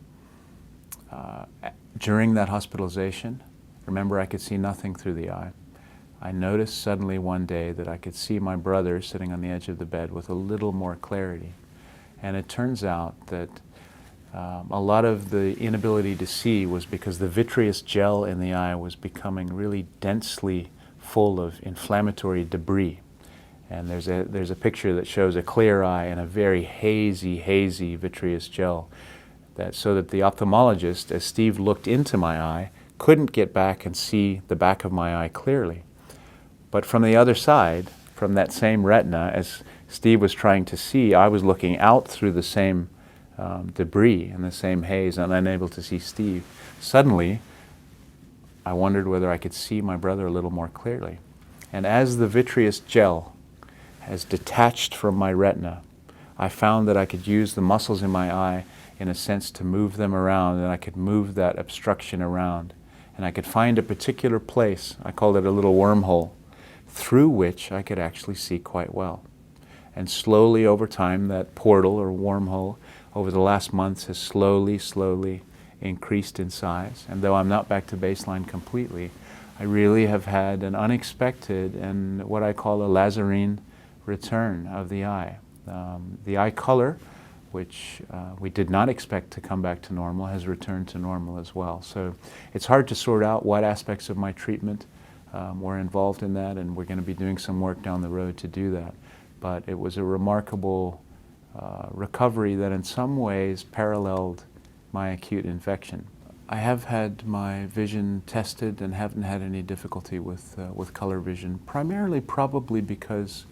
S1: during that hospitalization, remember I could see nothing through the eye. I noticed suddenly one day that I could see my brother sitting on the edge of the bed with a little more clarity. And it turns out that a lot of the inability to see was because the vitreous gel in the eye was becoming really densely full of inflammatory debris. And there's a picture that shows a clear eye and a very hazy vitreous gel. So that the ophthalmologist, as Steve looked into my eye, couldn't get back and see the back of my eye clearly. But from the other side, from that same retina, as Steve was trying to see, I was looking out through the same debris and the same haze and unable to see Steve. Suddenly, I wondered whether I could see my brother a little more clearly. And as the vitreous gel has detached from my retina, I found that I could use the muscles in my eye in a sense to move them around, and I could move that obstruction around. And I could find a particular place, I called it a little wormhole, through which I could actually see quite well. And slowly over time, that portal or wormhole over the last months has slowly increased in size. And though I'm not back to baseline completely, I really have had an unexpected and what I call a Lazarine return of the eye. The eye color, which we did not expect to come back to normal, has returned to normal as well. So it's hard to sort out what aspects of my treatment were involved in that, and we're going to be doing some work down the road to do that. But it was a remarkable recovery that in some ways paralleled my acute infection. I have had my vision tested and haven't had any difficulty with color vision, primarily probably because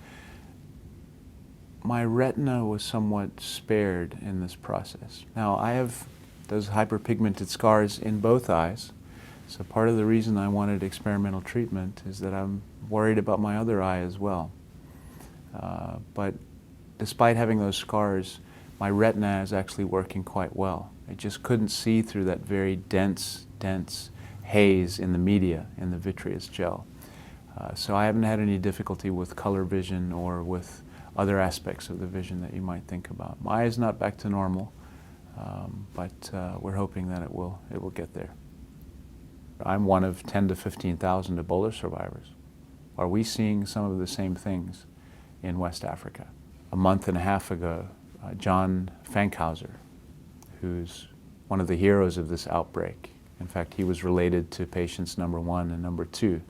S1: my retina was somewhat spared in this process. Now, I have those hyperpigmented scars in both eyes, so part of the reason I wanted experimental treatment is that I'm worried about my other eye as well. But despite having those scars, my retina is actually working quite well. I just couldn't see through that very dense haze in the media, in the vitreous gel. So I haven't had any difficulty with color vision or with other aspects of the vision that you might think about. My eye is not back to normal, but we're hoping that it will get there. I'm one of 10 to 15,000 Ebola survivors. Are we seeing some of the same things in West Africa? A month and a half ago, John Fankhauser, who's one of the heroes of this outbreak. In fact, he was related to patients number 1 and number 2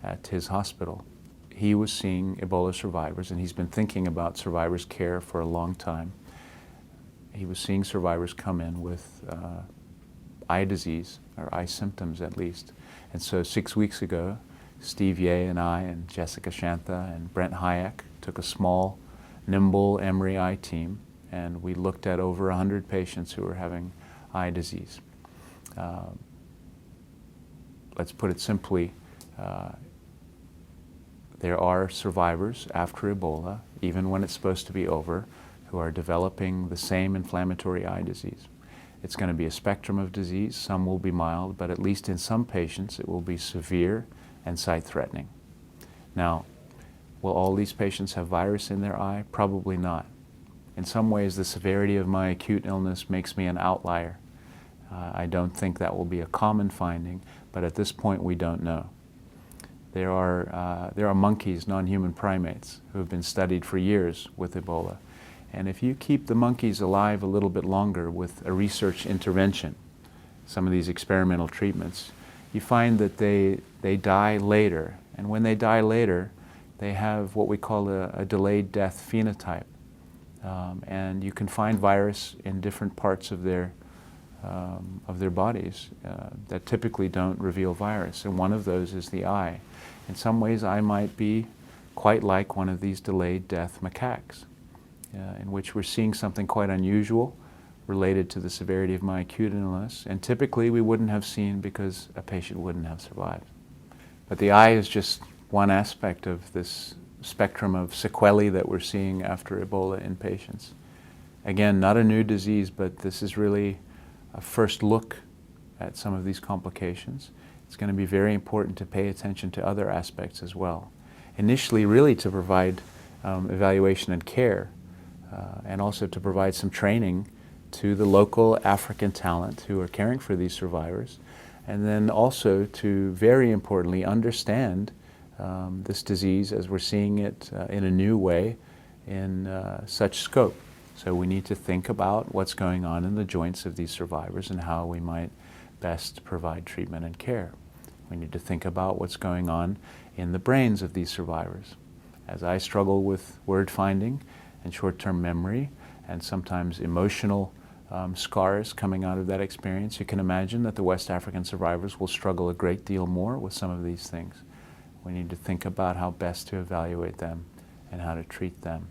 S1: at his hospital. He was seeing Ebola survivors, and he's been thinking about survivors' care for a long time. He was seeing survivors come in with eye disease, or eye symptoms at least. And so 6 weeks ago, Steve Ye and I and Jessica Shantha and Brent Hayek took a small, nimble Emory eye team, and we looked at over 100 patients who were having eye disease. Let's put it simply, there are survivors after Ebola, even when it's supposed to be over, who are developing the same inflammatory eye disease. It's going to be a spectrum of disease. Some will be mild, but at least in some patients it will be severe and sight-threatening. Now, will all these patients have virus in their eye? Probably not. In some ways, the severity of my acute illness makes me an outlier. I don't think that will be a common finding, but at this point we don't know. There are monkeys, non-human primates, who have been studied for years with Ebola. And if you keep the monkeys alive a little bit longer with a research intervention, some of these experimental treatments, you find that they die later. And when they die later, they have what we call a delayed death phenotype. And you can find virus in different parts of their bodies that typically don't reveal virus. And one of those is the eye. In some ways, I might be quite like one of these delayed death macaques, in which we're seeing something quite unusual related to the severity of my acute illness, and typically we wouldn't have seen because a patient wouldn't have survived. But the eye is just one aspect of this spectrum of sequelae that we're seeing after Ebola in patients. Again, not a new disease, but this is really a first look at some of these complications. It's going to be very important to pay attention to other aspects as well. Initially, really to provide evaluation and care, and also to provide some training to the local African talent who are caring for these survivors, and then also to, very importantly, understand this disease as we're seeing it in a new way in such scope. So we need to think about what's going on in the joints of these survivors and how we might best provide treatment and care. We need to think about what's going on in the brains of these survivors. As I struggle with word finding and short-term memory and sometimes emotional scars coming out of that experience, you can imagine that the West African survivors will struggle a great deal more with some of these things. We need to think about how best to evaluate them and how to treat them.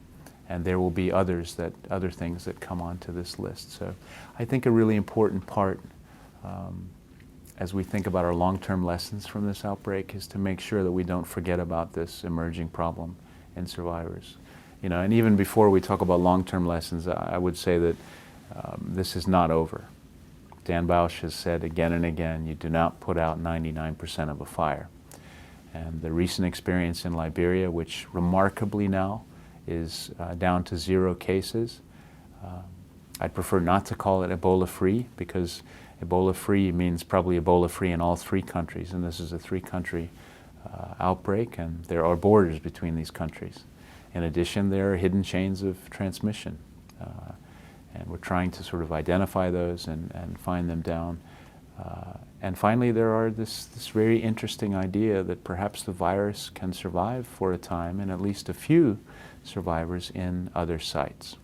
S1: And there will be other things that come onto this list. So I think a really important part as we think about our long-term lessons from this outbreak is to make sure that we don't forget about this emerging problem in survivors. You know, and even before we talk about long-term lessons, I would say that this is not over. Dan Bausch has said again and again, you do not put out 99% of a fire. And the recent experience in Liberia, which remarkably now is down to 0 cases. I'd prefer not to call it Ebola-free, because Ebola-free means probably Ebola-free in all 3 countries, and this is a 3-country outbreak, and there are borders between these countries. In addition, there are hidden chains of transmission, and we're trying to sort of identify those and find them down. And finally, there are this very interesting idea that perhaps the virus can survive for a time, and at least a few survivors in other sites.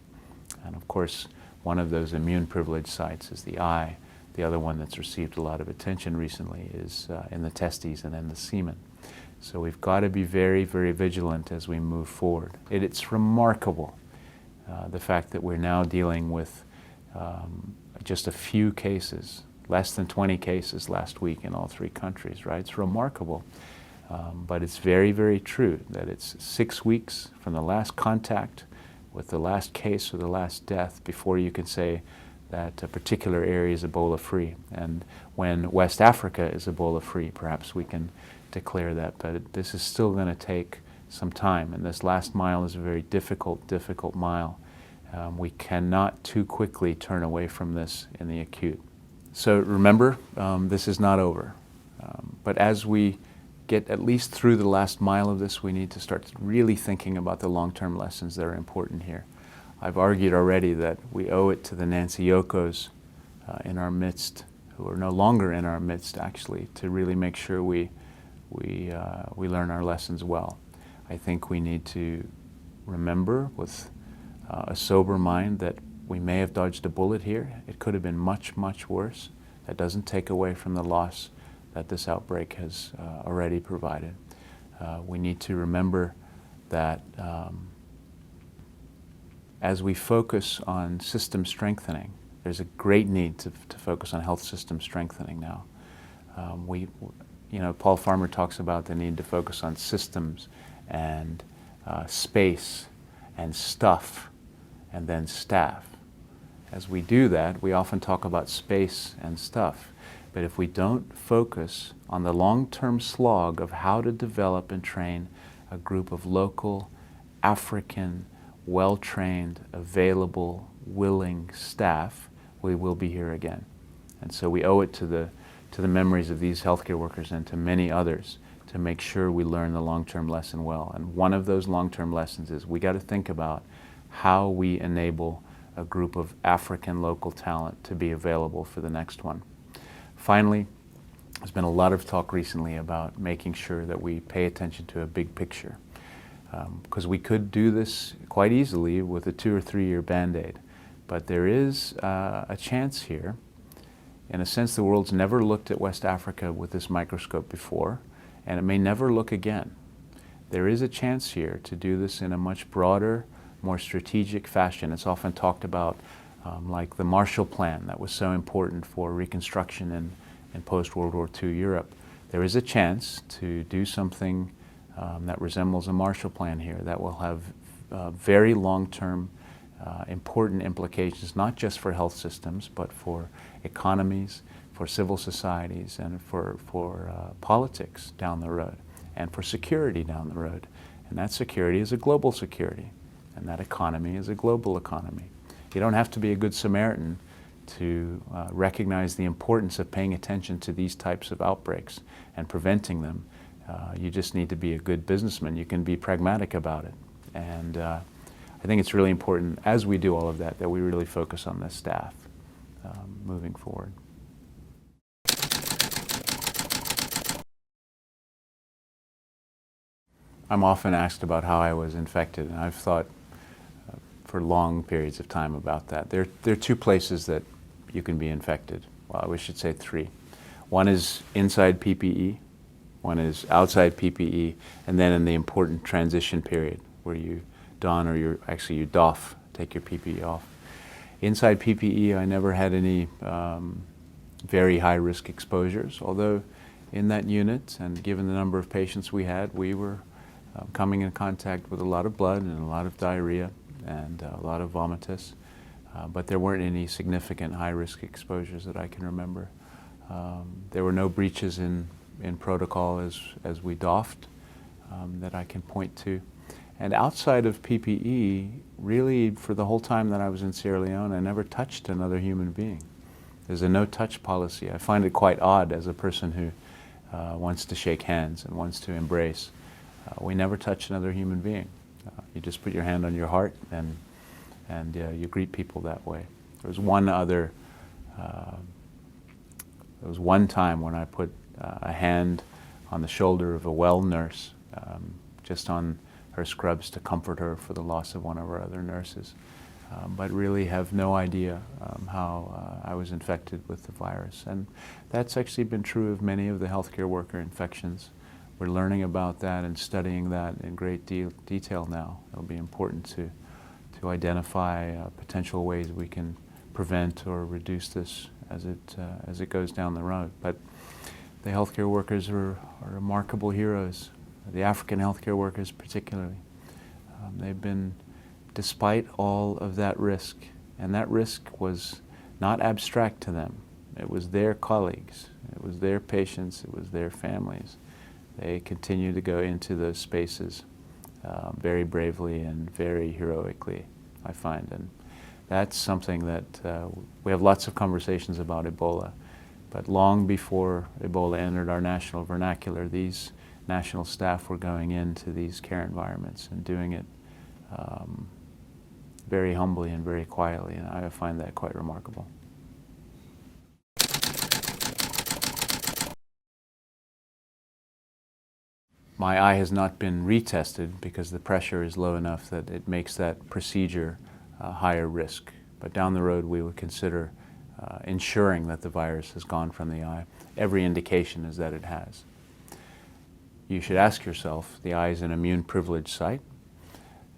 S1: And of course, one of those immune-privileged sites is the eye. The other one that's received a lot of attention recently is in the testes and in the semen. So we've got to be very, very vigilant as we move forward. It's remarkable, the fact that we're now dealing with just a few cases, less than 20 cases last week in all 3 countries, right? It's remarkable. But it's very, very true that it's 6 weeks from the last contact with the last case or the last death before you can say that a particular area is Ebola-free. And when West Africa is Ebola-free, perhaps we can declare that. But this is still going to take some time. And this last mile is a very difficult, difficult mile. We cannot too quickly turn away from this in the acute. So remember, this is not over. But as we get at least through the last mile of this, we need to start really thinking about the long-term lessons that are important here. I've argued already that we owe it to the Nancy Yokos in our midst, who are no longer in our midst actually, to really make sure we learn our lessons well. I think we need to remember with a sober mind that we may have dodged a bullet here. It could have been much, much worse. That doesn't take away from the loss that this outbreak has already provided. We need to remember that as we focus on system strengthening, there's a great need to focus on health system strengthening now. Paul Farmer talks about the need to focus on systems and space and stuff and then staff. As we do that, we often talk about space and stuff. But if we don't focus on the long-term slog of how to develop and train a group of local, African, well-trained, available, willing staff, we will be here again. And so we owe it to the memories of these healthcare workers and to many others to make sure we learn the long-term lesson well. And one of those long-term lessons is we got to think about how we enable a group of African local talent to be available for the next one. Finally, there's been a lot of talk recently about making sure that we pay attention to a big picture. Because we could do this quite easily with a 2 or 3 year Band-Aid. But there is a chance here. In a sense, the world's never looked at West Africa with this microscope before, and it may never look again. There is a chance here to do this in a much broader, more strategic fashion. It's often talked about like the Marshall Plan that was so important for reconstruction in post-World War II Europe. There is a chance to do something that resembles a Marshall Plan here that will have very long-term important implications, not just for health systems, but for economies, for civil societies, and for politics down the road, and for security down the road. And that security is a global security, and that economy is a global economy. You don't have to be a good Samaritan to recognize the importance of paying attention to these types of outbreaks and preventing them. You just need to be a good businessman. You can be pragmatic about it. And I think it's really important, as we do all of that, that we really focus on the staff moving forward. I'm often asked about how I was infected, and I've thought for long periods of time about that. There are 2 places that you can be infected. Well, we should say 3. One is inside PPE, one is outside PPE, and then in the important transition period where you don or you doff, take your PPE off. Inside PPE, I never had any very high risk exposures, although in that unit and given the number of patients we had, we were coming in contact with a lot of blood and a lot of diarrhea and a lot of vomitus, but there weren't any significant high risk exposures that I can remember. There were no breaches in protocol as we doffed that I can point to. And outside of PPE, really for the whole time that I was in Sierra Leone, I never touched another human being. There's a no-touch policy. I find it quite odd as a person who wants to shake hands and wants to embrace. We never touch another human being. You just put your hand on your heart and you greet people that way. There was one time when I put a hand on the shoulder of a well nurse, just on her scrubs to comfort her for the loss of one of our other nurses, but really have no idea how I was infected with the virus. And that's actually been true of many of the healthcare worker infections. We're learning about that and studying that in great detail now. It'll be important to identify potential ways we can prevent or reduce this as it goes down the road. But the healthcare workers are remarkable heroes, the African healthcare workers particularly. They've been, despite all of that risk, and that risk was not abstract to them. It was their colleagues, it was their patients, it was their families. They continue to go into those spaces very bravely and very heroically I find. And that's something that we have lots of conversations about Ebola. But long before Ebola entered our national vernacular, these national staff were going into these care environments and doing it very humbly and very quietly, and I find that quite remarkable. My eye has not been retested because the pressure is low enough that it makes that procedure higher risk. But down the road we would consider ensuring that the virus has gone from the eye. Every indication is that it has. You should ask yourself, the eye is an immune privileged site,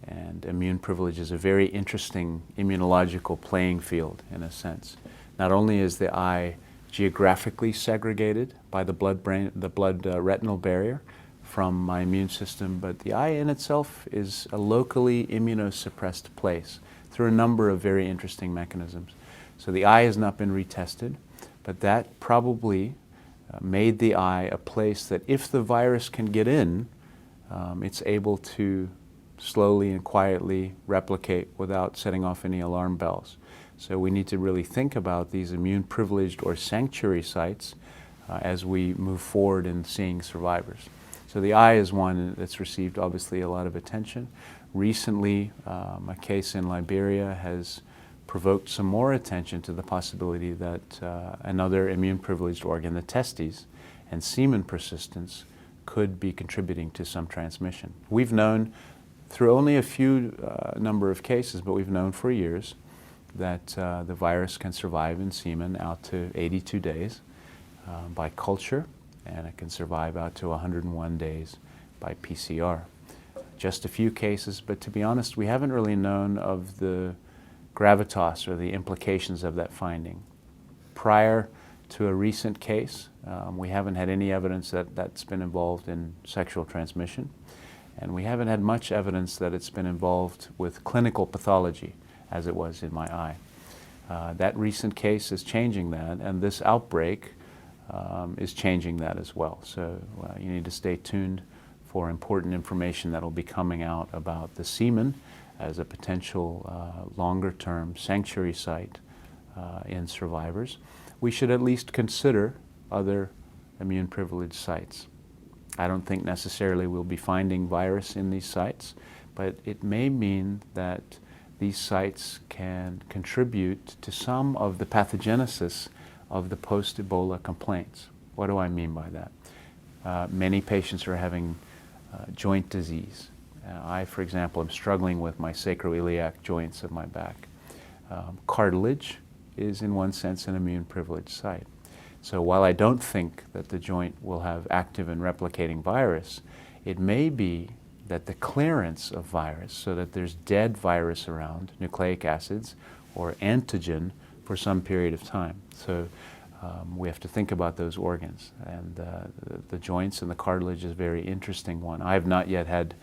S1: and immune privilege is a very interesting immunological playing field in a sense. Not only is the eye geographically segregated by the blood-retinal barrier from my immune system, but the eye in itself is a locally immunosuppressed place through a number of very interesting mechanisms. So the eye has not been retested, but that probably made the eye a place that if the virus can get in, it's able to slowly and quietly replicate without setting off any alarm bells. So we need to really think about these immune privileged or sanctuary sites as we move forward in seeing survivors. So the eye is one that's received obviously a lot of attention. Recently, a case in Liberia has provoked some more attention to the possibility that another immune privileged organ, the testes, and semen persistence could be contributing to some transmission. We've known through only a few number of cases, but we've known for years that the virus can survive in semen out to 82 days by culture, and it can survive out to 101 days by PCR. Just a few cases, but to be honest, we haven't really known of the gravitas or the implications of that finding. Prior to a recent case, we haven't had any evidence that that's been involved in sexual transmission, and we haven't had much evidence that it's been involved with clinical pathology as it was in my eye. That recent case is changing that, and this outbreak is changing that as well. So you need to stay tuned for important information that will be coming out about the semen as a potential longer-term sanctuary site in survivors. We should at least consider other immune-privileged sites. I don't think necessarily we'll be finding virus in these sites, but it may mean that these sites can contribute to some of the pathogenesis of the post-Ebola complaints. What do I mean by that? Many patients are having joint disease. I, for example, am struggling with my sacroiliac joints of my back. Cartilage is, in one sense, an immune-privileged site. So while I don't think that the joint will have active and replicating virus, it may be that the clearance of virus, so that there's dead virus around, nucleic acids, or antigen for some period of time. So we have to think about those organs. And the joints and the cartilage is a very interesting one. I have not yet had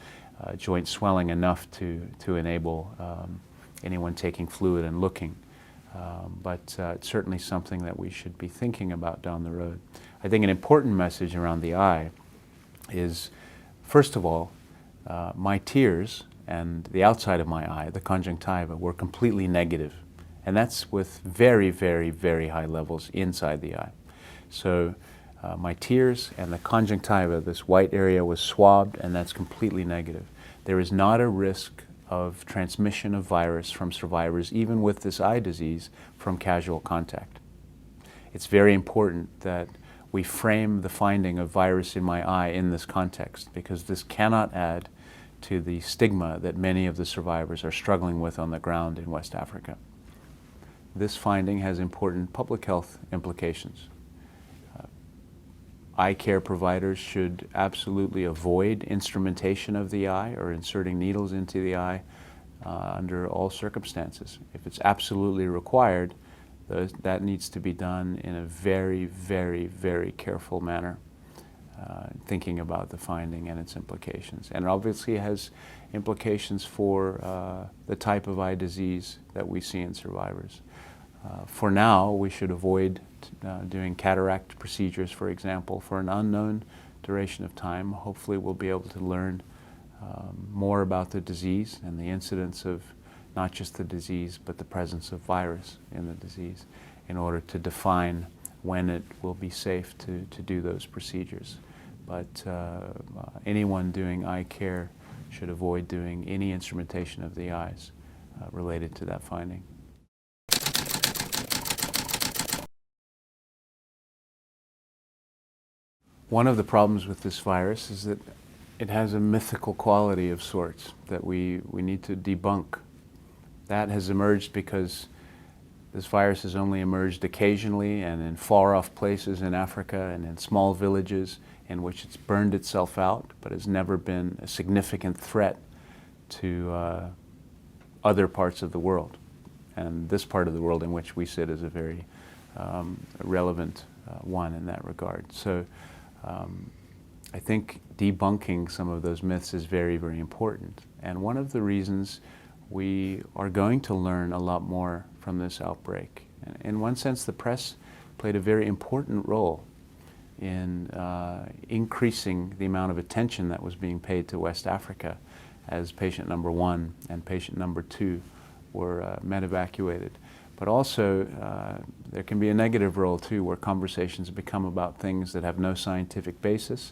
S1: joint swelling enough to enable anyone taking fluid and looking. But it's certainly something that we should be thinking about down the road. I think an important message around the eye is, first of all, my tears and the outside of my eye, the conjunctiva, were completely negative. And that's with very, very, very high levels inside the eye. So my tears and the conjunctiva, this white area, was swabbed, and that's completely negative. There is not a risk of transmission of virus from survivors, even with this eye disease, from casual contact. It's very important that we frame the finding of virus in my eye in this context, because this cannot add to the stigma that many of the survivors are struggling with on the ground in West Africa. This finding has important public health implications. Eye care providers should absolutely avoid instrumentation of the eye or inserting needles into the eye under all circumstances. If it's absolutely required, that needs to be done in a very, very, very careful manner, thinking about the finding and its implications. And it obviously has implications for the type of eye disease that we see in survivors. For now, we should avoid doing cataract procedures, for example, for an unknown duration of time. Hopefully we'll be able to learn more about the disease and the incidence of not just the disease, but the presence of virus in the disease, in order to define when it will be safe to do those procedures. But anyone doing eye care should avoid doing any instrumentation of the eyes related to that finding. One of the problems with this virus is that it has a mythical quality of sorts that we need to debunk. That has emerged because this virus has only emerged occasionally and in far-off places in Africa and in small villages in which it's burned itself out, but has never been a significant threat to other parts of the world. And this part of the world in which we sit is a very relevant one in that regard. So I think debunking some of those myths is very, very important. And one of the reasons we are going to learn a lot more from this outbreak. In one sense, the press played a very important role in increasing the amount of attention that was being paid to West Africa as patient number 1 and patient number 2 were medevacuated. But also, there can be a negative role too, where conversations become about things that have no scientific basis.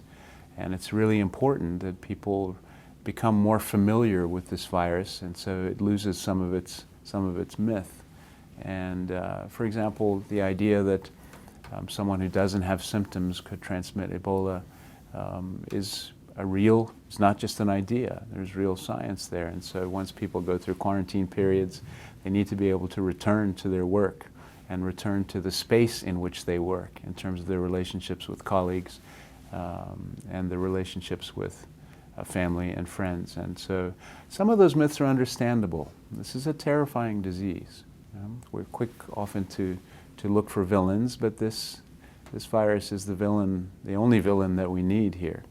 S1: And it's really important that people become more familiar with this virus, and so it loses some of its myth. And for example, the idea that someone who doesn't have symptoms could transmit Ebola is it's not just an idea. There's real science there. And so once people go through quarantine periods, they need to be able to return to their work and return to the space in which they work in terms of their relationships with colleagues and their relationships with family and friends. And so some of those myths are understandable. This is a terrifying disease. We're quick often to look for villains, but this virus is the villain, the only villain that we need here.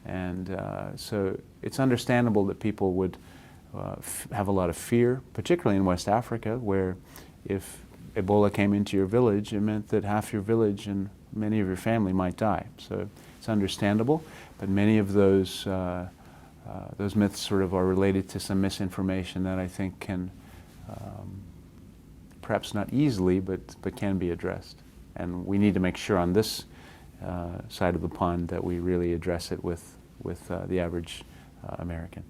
S1: And so it's understandable that people would have a lot of fear, particularly in West Africa, where if Ebola came into your village, it meant that half your village and many of your family might die. So it's understandable, but many of those myths sort of are related to some misinformation that I think can, perhaps not easily, but can be addressed. And we need to make sure on this side of the pond that we really address it with the average American.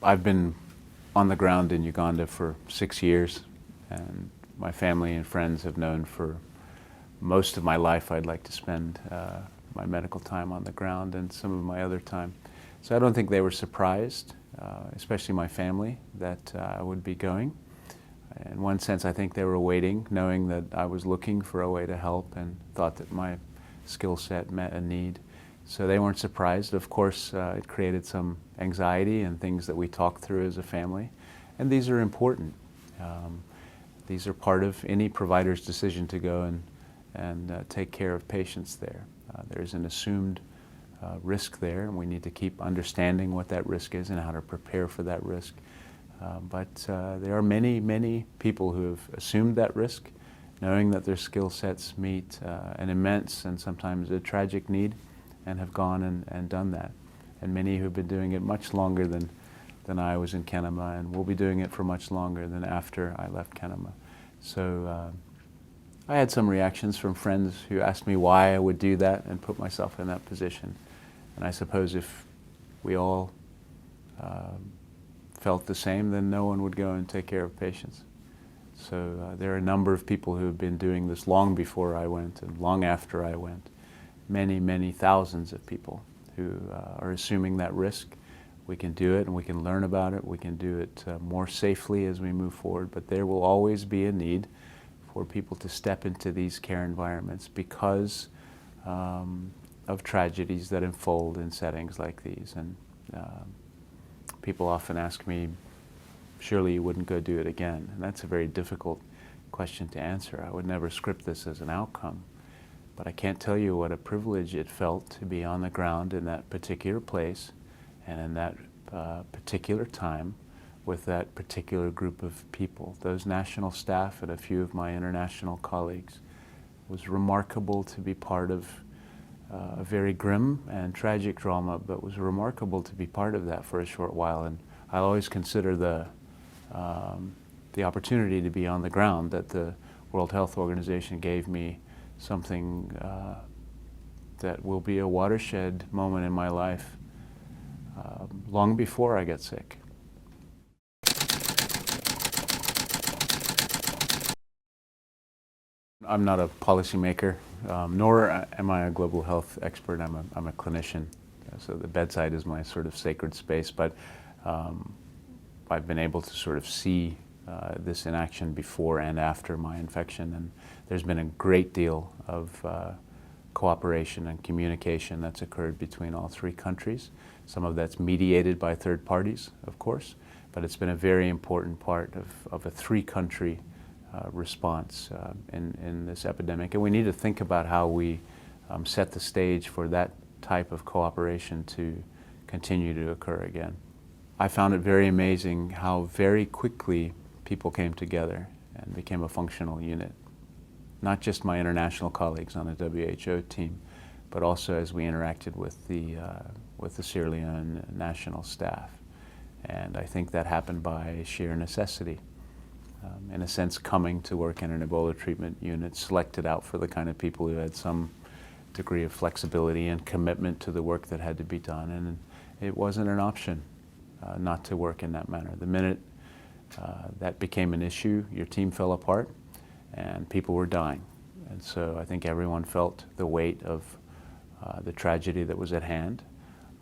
S1: I've been on the ground in Uganda for 6 years, and my family and friends have known for most of my life I'd like to spend my medical time on the ground and some of my other time. So I don't think they were surprised, especially my family, that I would be going. In one sense, I think they were waiting, knowing that I was looking for a way to help and thought that my skill set met a need. So they weren't surprised. Of course, it created some anxiety and things that we talked through as a family. And these are important. These are part of any provider's decision to go and take care of patients there. There's an assumed risk there, and we need to keep understanding what that risk is and how to prepare for that risk. But there are many, many people who have assumed that risk, knowing that their skill sets meet an immense and sometimes a tragic need, and have gone and done that. And many who have been doing it much longer than I was in Kenema, and will be doing it for much longer than after I left Kenema. So I had some reactions from friends who asked me why I would do that and put myself in that position. And I suppose if we all felt the same, then no one would go and take care of patients. So there are a number of people who have been doing this long before I went and long after I went. Many, many thousands of people who are assuming that risk. We can do it and we can learn about it. We can do it more safely as we move forward, but there will always be a need for people to step into these care environments because of tragedies that unfold in settings like these. And people often ask me, surely you wouldn't go do it again? And that's a very difficult question to answer. I would never script this as an outcome. But I can't tell you what a privilege it felt to be on the ground in that particular place and in that particular time with that particular group of people. Those national staff and a few of my international colleagues. It was remarkable to be part of a very grim and tragic drama, but was remarkable to be part of that for a short while. And I always consider the opportunity to be on the ground that the World Health Organization gave me something that will be a watershed moment in my life long before I get sick. I'm not a policymaker, nor am I a global health expert. I'm a clinician, so the bedside is my sort of sacred space, but I've been able to sort of see this in action before and after my infection, and there's been a great deal of cooperation and communication that's occurred between all three countries. Some of that's mediated by third parties, of course, but it's been a very important part of a three-country response in this epidemic. And we need to think about how we set the stage for that type of cooperation to continue to occur again. I found it very amazing how very quickly people came together and became a functional unit. Not just my international colleagues on the WHO team, but also as we interacted with the Sierra Leone national staff. And I think that happened by sheer necessity. In a sense, coming to work in an Ebola treatment unit, selected out for the kind of people who had some degree of flexibility and commitment to the work that had to be done. And it wasn't an option not to work in that manner. The minute that became an issue, your team fell apart and people were dying. And so I think everyone felt the weight of the tragedy that was at hand,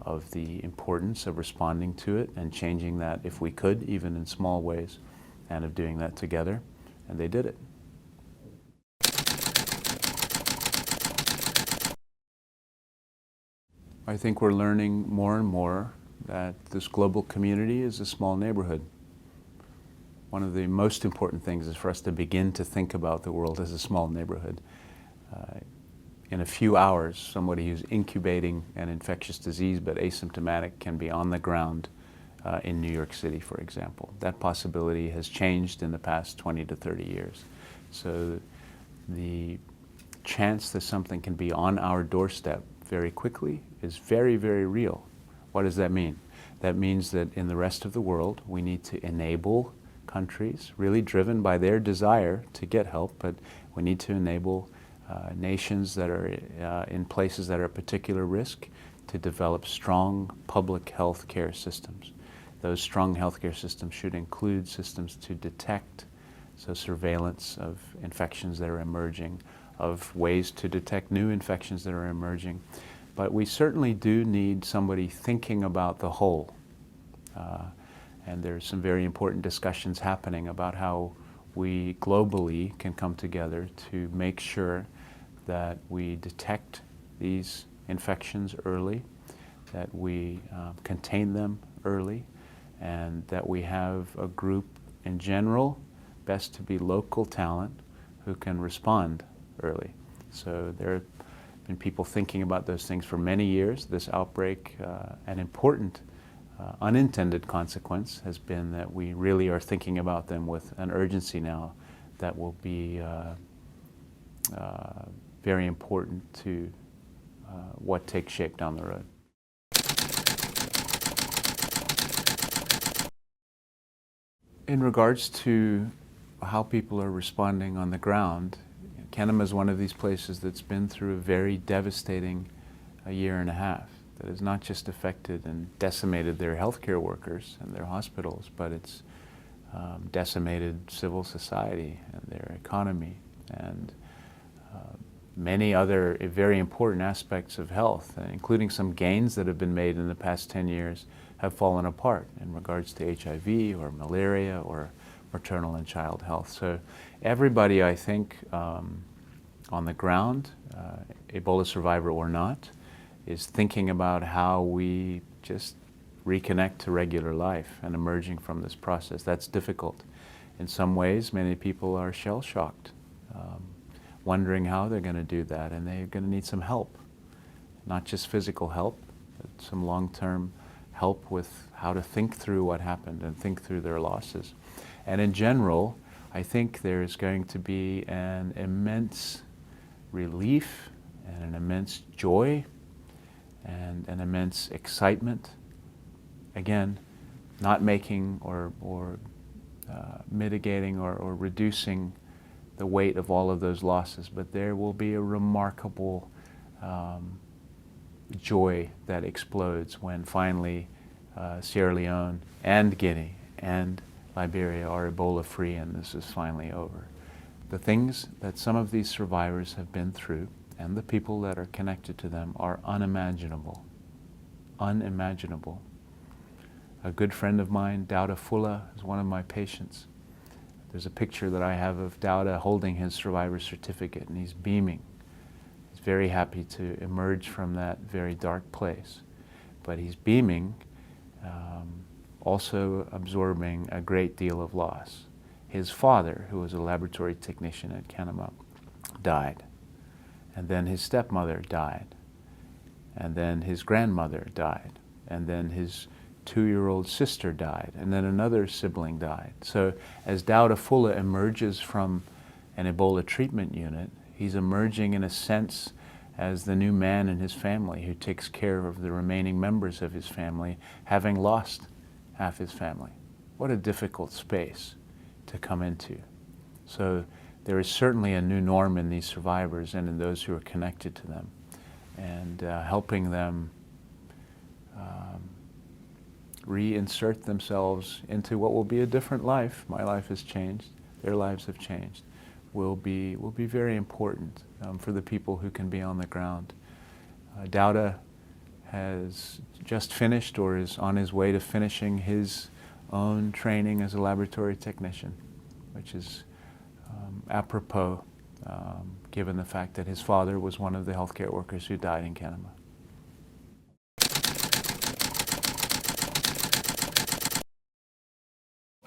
S1: of the importance of responding to it and changing that if we could, even in small ways, and of doing that together, and they did it. I think we're learning more and more that this global community is a small neighborhood. One of the most important things is for us to begin to think about the world as a small neighborhood. In a few hours, somebody who's incubating an infectious disease but asymptomatic can be on the ground in New York City, for example. That possibility has changed in the past 20 to 30 years. So the chance that something can be on our doorstep very quickly is very, very real. What does that mean? That means that in the rest of the world, we need to enable countries, really driven by their desire to get help, but we need to enable nations that are in places that are at particular risk to develop strong public health care systems. Those strong healthcare systems should include systems to detect, so surveillance of infections that are emerging, of ways to detect new infections that are emerging. But we certainly do need somebody thinking about the whole. And there's some very important discussions happening about how we globally can come together to make sure that we detect these infections early, that we contain them early, and that we have a group in general, best to be local talent, who can respond early. So there have been people thinking about those things for many years. This outbreak, an important unintended consequence has been that we really are thinking about them with an urgency now that will be very important to what takes shape down the road. In regards to how people are responding on the ground, Kenema is one of these places that's been through a very devastating year and a half that has not just affected and decimated their healthcare workers and their hospitals, but it's decimated civil society and their economy and many other very important aspects of health, including some gains that have been made in the past 10 years, have fallen apart in regards to HIV or malaria or maternal and child health. So everybody, I think, on the ground, Ebola survivor or not, is thinking about how we just reconnect to regular life and emerging from this process. That's difficult. In some ways, many people are shell-shocked, wondering how they're going to do that, and they're going to need some help. Not just physical help, but some long-term help with how to think through what happened and think through their losses. And in general, I think there's going to be an immense relief and an immense joy and an immense excitement. Again, not making or mitigating or reducing the weight of all of those losses, but there will be a remarkable joy that explodes when finally Sierra Leone and Guinea and Liberia are Ebola-free and this is finally over. The things that some of these survivors have been through and the people that are connected to them are unimaginable. Unimaginable. A good friend of mine, Dauda Fulla, is one of my patients. There's a picture that I have of Dauda holding his survivor certificate, and he's beaming. He's very happy to emerge from that very dark place. But he's beaming, also absorbing a great deal of loss. His father, who was a laboratory technician at Kenema, died. And then his stepmother died. And then his grandmother died. And then his 2-year-old sister died. And then another sibling died. So as Dauda Fulla emerges from an Ebola treatment unit, he's emerging in a sense as the new man in his family who takes care of the remaining members of his family, having lost half his family. What a difficult space to come into. So there is certainly a new norm in these survivors and in those who are connected to them, and helping them reinsert themselves into what will be a different life. My life has changed, their lives have changed, will be very important for the people who can be on the ground. Dauda has just finished or is on his way to finishing his own training as a laboratory technician, which is apropos given the fact that his father was one of the healthcare workers who died in Kenema.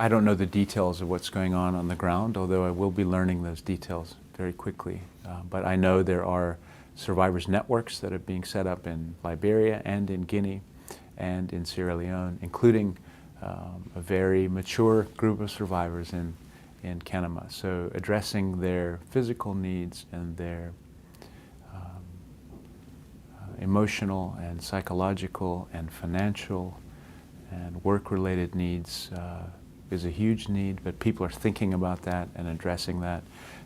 S1: I don't know the details of what's going on the ground, although I will be learning those details very quickly. But I know there are survivors networks that are being set up in Liberia and in Guinea and in Sierra Leone, including a very mature group of survivors in Kenema. So addressing their physical needs and their emotional and psychological and financial and work-related needs is a huge need, but people are thinking about that and addressing that.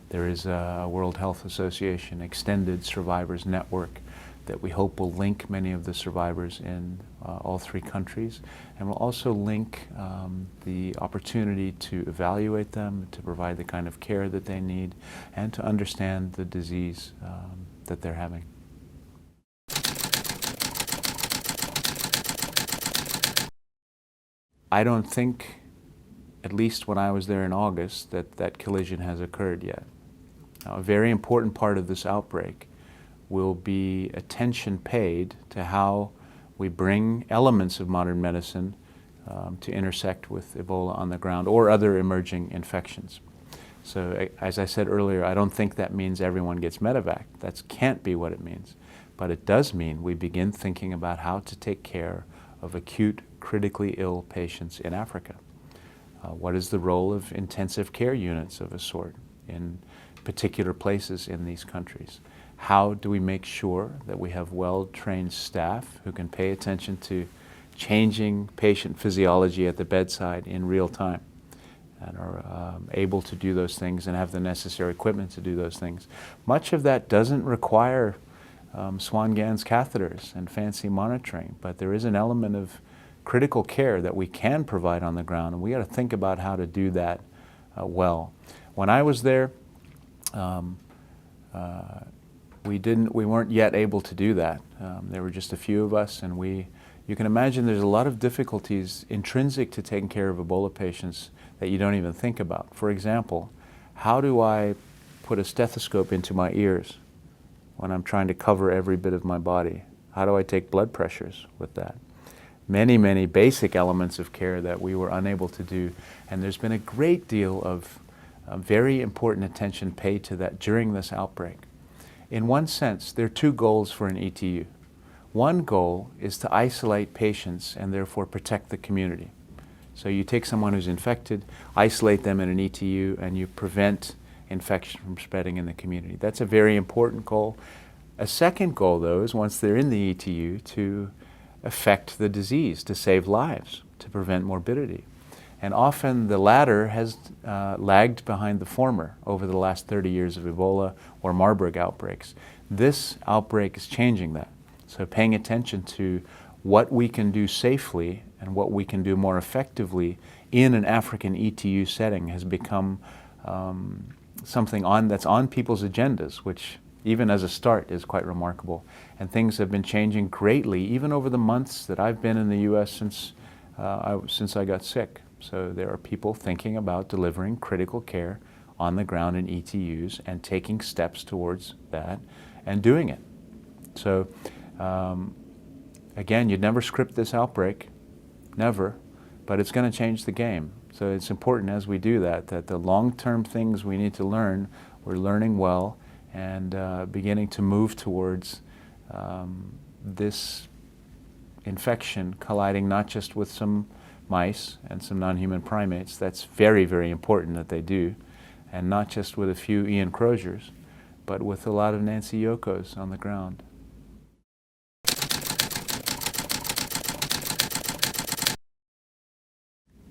S1: There is a World Health Association extended survivors network that we hope will link many of the survivors in all 3 countries, and will also link the opportunity to evaluate them, to provide the kind of care that they need, and to understand the disease that they're having. I don't think, at least when I was there in August, that collision has occurred yet. Now, a very important part of this outbreak will be attention paid to how we bring elements of modern medicine to intersect with Ebola on the ground or other emerging infections. So as I said earlier, I don't think that means everyone gets medevac. That can't be what it means. But it does mean we begin thinking about how to take care of acute, critically ill patients in Africa. What is the role of intensive care units of a sort in particular places in these countries? How do we make sure that we have well-trained staff who can pay attention to changing patient physiology at the bedside in real time and are able to do those things and have the necessary equipment to do those things? Much of that doesn't require Swan-Ganz catheters and fancy monitoring, but there is an element of critical care that we can provide on the ground, and we got to think about how to do that well. When I was there, we weren't yet able to do that. There were just a few of us, and you can imagine there's a lot of difficulties intrinsic to taking care of Ebola patients that you don't even think about. For example, how do I put a stethoscope into my ears when I'm trying to cover every bit of my body? How do I take blood pressures with that? Many, many basic elements of care that we were unable to do, and there's been a great deal of very important attention paid to that during this outbreak. In one sense, there are 2 goals for an ETU. One goal is to isolate patients and therefore protect the community. So you take someone who's infected, isolate them in an ETU, and you prevent infection from spreading in the community. That's a very important goal. A second goal, though, is once they're in the ETU to affect the disease, to save lives, to prevent morbidity. And often the latter has lagged behind the former over the last 30 years of Ebola or Marburg outbreaks. This outbreak is changing that. So paying attention to what we can do safely and what we can do more effectively in an African ETU setting has become something that's on people's agendas, which even as a start is quite remarkable. And things have been changing greatly even over the months that I've been in the US since I got sick. So there are people thinking about delivering critical care on the ground in ETUs and taking steps towards that and doing it. So again, you'd never script this outbreak, never, but it's going to change the game. So it's important as we do that the long-term things we need to learn, we're learning well and beginning to move towards this infection colliding not just with some mice and some non-human primates. That's very, very important that they do, and not just with a few Ian Croziers, but with a lot of Nancy Yokos on the ground.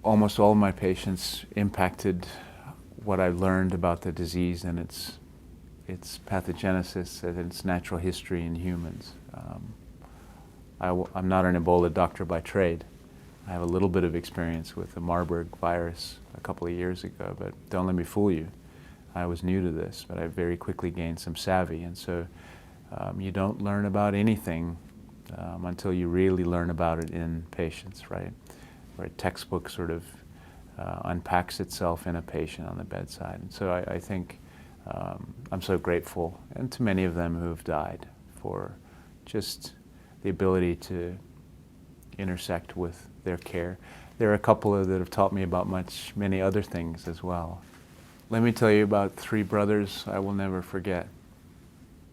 S1: Almost all of my patients impacted what I learned about the disease and its pathogenesis and its natural history in humans. I'm not an Ebola doctor by trade. I have a little bit of experience with the Marburg virus a couple of years ago, but don't let me fool you. I was new to this, but I very quickly gained some savvy, and so you don't learn about anything until you really learn about it in patients, right? Where a textbook sort of unpacks itself in a patient on the bedside. And so I think I'm so grateful, and to many of them who have died, for just the ability to intersect with their care. There are a couple that have taught me about many other things as well. Let me tell you about three brothers I will never forget.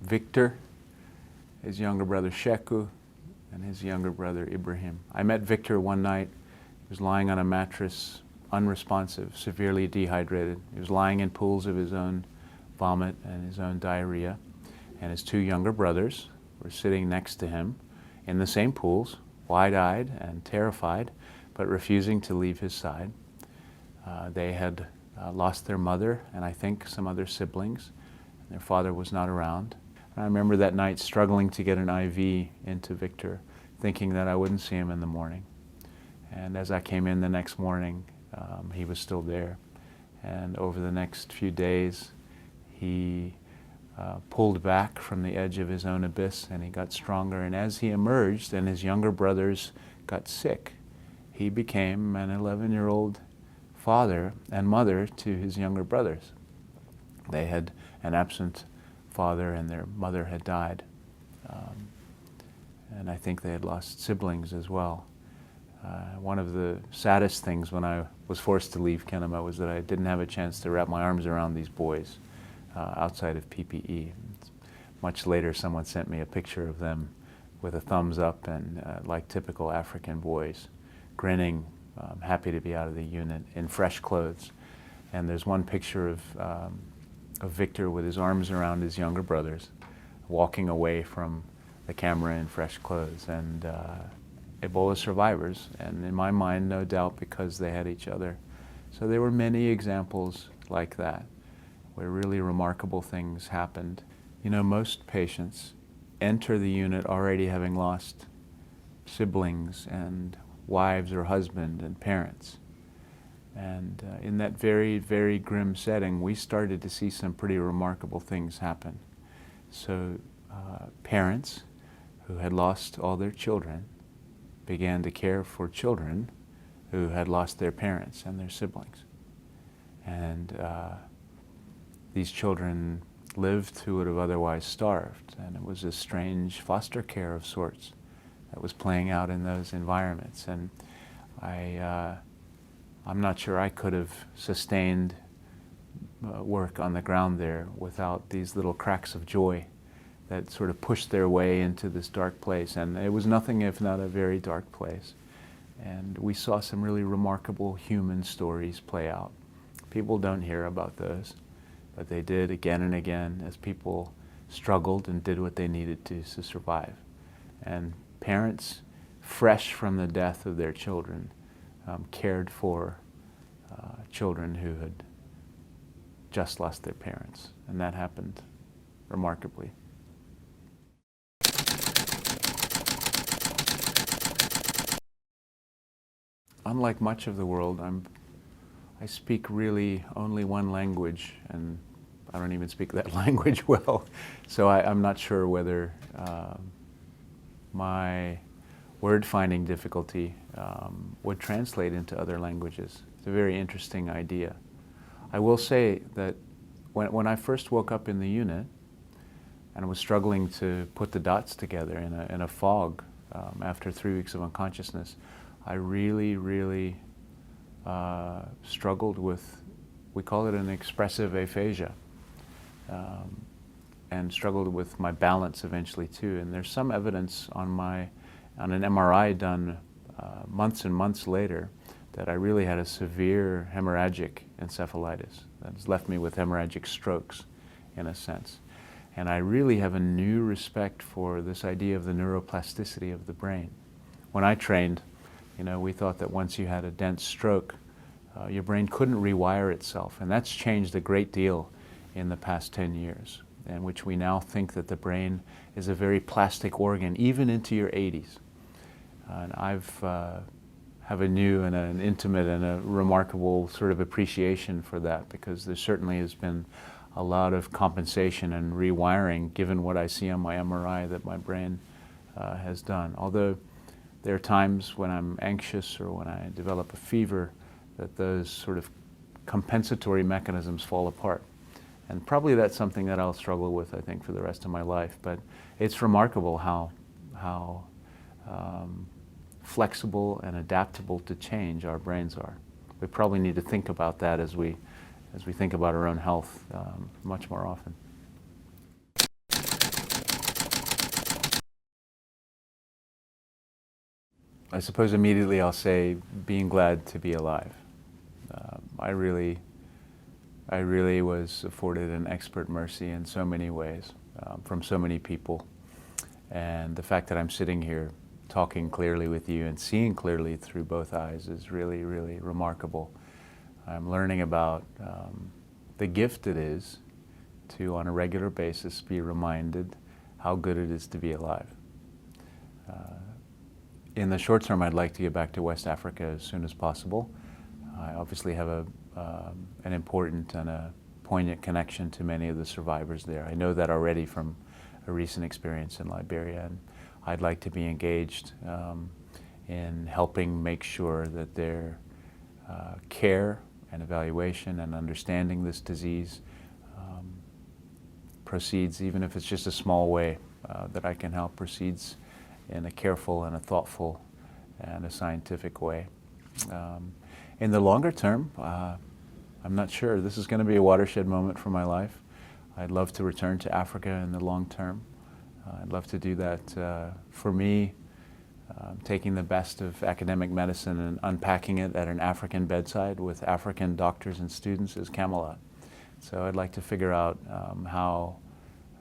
S1: Victor, his younger brother Sheku, and his younger brother Ibrahim. I met Victor one night. He was lying on a mattress, unresponsive, severely dehydrated. He was lying in pools of his own vomit and his own diarrhea. And his two younger brothers were sitting next to him in the same pools, wide-eyed and terrified, but refusing to leave his side. They had lost their mother and I think some other siblings. Their father was not around. And I remember that night struggling to get an IV into Victor, thinking that I wouldn't see him in the morning. And as I came in the next morning, he was still there. And over the next few days, he pulled back from the edge of his own abyss and he got stronger. And as he emerged and his younger brothers got sick, he became an 11-year-old father and mother to his younger brothers. They had an absent father and their mother had died. And I think they had lost siblings as well. One of the saddest things when I was forced to leave Kenema was that I didn't have a chance to wrap my arms around these boys outside of PPE. Much later, someone sent me a picture of them with a thumbs up and like typical African boys, grinning, happy to be out of the unit in fresh clothes. And there's one picture of Victor with his arms around his younger brothers, walking away from the camera in fresh clothes. And Ebola survivors, and in my mind, no doubt because they had each other. So there were many examples like that, where really remarkable things happened. You know, most patients enter the unit already having lost siblings and wives or husband and parents. And in that very, very grim setting, we started to see some pretty remarkable things happen. So parents who had lost all their children began to care for children who had lost their parents and their siblings. And these children lived who would have otherwise starved, and it was a strange foster care of sorts that was playing out in those environments. And I'm not sure I could have sustained work on the ground there without these little cracks of joy that sort of pushed their way into this dark place. And it was nothing if not a very dark place. And we saw some really remarkable human stories play out. People don't hear about those, but they did again and again as people struggled and did what they needed to survive. And parents, fresh from the death of their children, cared for children who had just lost their parents. And that happened remarkably. Unlike much of the world, I speak really only one language, and I don't even speak that language well. So I'm not sure whether my word-finding difficulty would translate into other languages. It's a very interesting idea. I will say that when I first woke up in the unit and was struggling to put the dots together in a fog after 3 weeks of unconsciousness, I really struggled with, we call it an expressive aphasia, and struggled with my balance eventually too. And there's some evidence on an MRI done months and months later that I really had a severe hemorrhagic encephalitis that has left me with hemorrhagic strokes in a sense. And I really have a new respect for this idea of the neuroplasticity of the brain. When I trained, we thought that once you had a dense stroke, your brain couldn't rewire itself. And that's changed a great deal in the past 10 years, in which we now think that the brain is a very plastic organ, even into your 80s. And have a new and an intimate and a remarkable sort of appreciation for that, because there certainly has been a lot of compensation and rewiring, given what I see on my MRI, that my brain has done. Although there are times when I'm anxious or when I develop a fever that those sort of compensatory mechanisms fall apart. And probably that's something that I'll struggle with, I think, for the rest of my life. But it's remarkable how flexible and adaptable to change our brains are. We probably need to think about that as we think about our own health much more often. I suppose immediately I'll say being glad to be alive. I really was afforded an expert mercy in so many ways from so many people. And the fact that I'm sitting here talking clearly with you and seeing clearly through both eyes is really remarkable. I'm learning about the gift it is to, on a regular basis, be reminded how good it is to be alive. In the short term, I'd like to get back to West Africa as soon as possible. I obviously have an important and a poignant connection to many of the survivors there. I know that already from a recent experience in Liberia, and I'd like to be engaged in helping make sure that their care and evaluation and understanding this disease proceeds, even if it's just a small way that I can help, proceeds in a careful and a thoughtful and a scientific way. In the longer term, I'm not sure. This is going to be a watershed moment for my life. I'd love to return to Africa in the long term. I'd love to do that. For me, taking the best of academic medicine and unpacking it at an African bedside with African doctors and students is Camelot. So I'd like to figure out how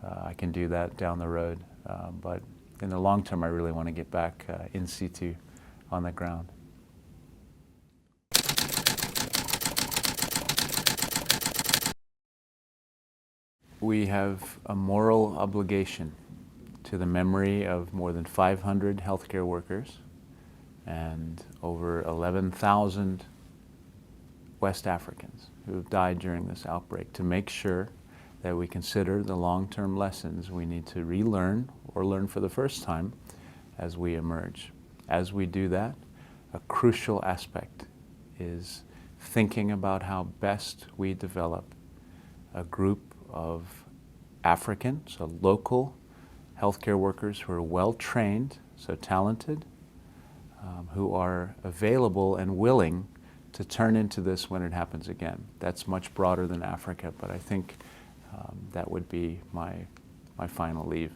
S1: I can do that down the road. But in the long term, I really want to get back in situ on the ground. We have a moral obligation to the memory of more than 500 healthcare workers and over 11,000 West Africans who have died during this outbreak, to make sure that we consider the long-term lessons we need to relearn or learn for the first time as we emerge. As we do that, a crucial aspect is thinking about how best we develop a group of African, so local healthcare workers who are well trained, so talented, who are available and willing to turn into this when it happens again. That's much broader than Africa, but I think that would be my final leave.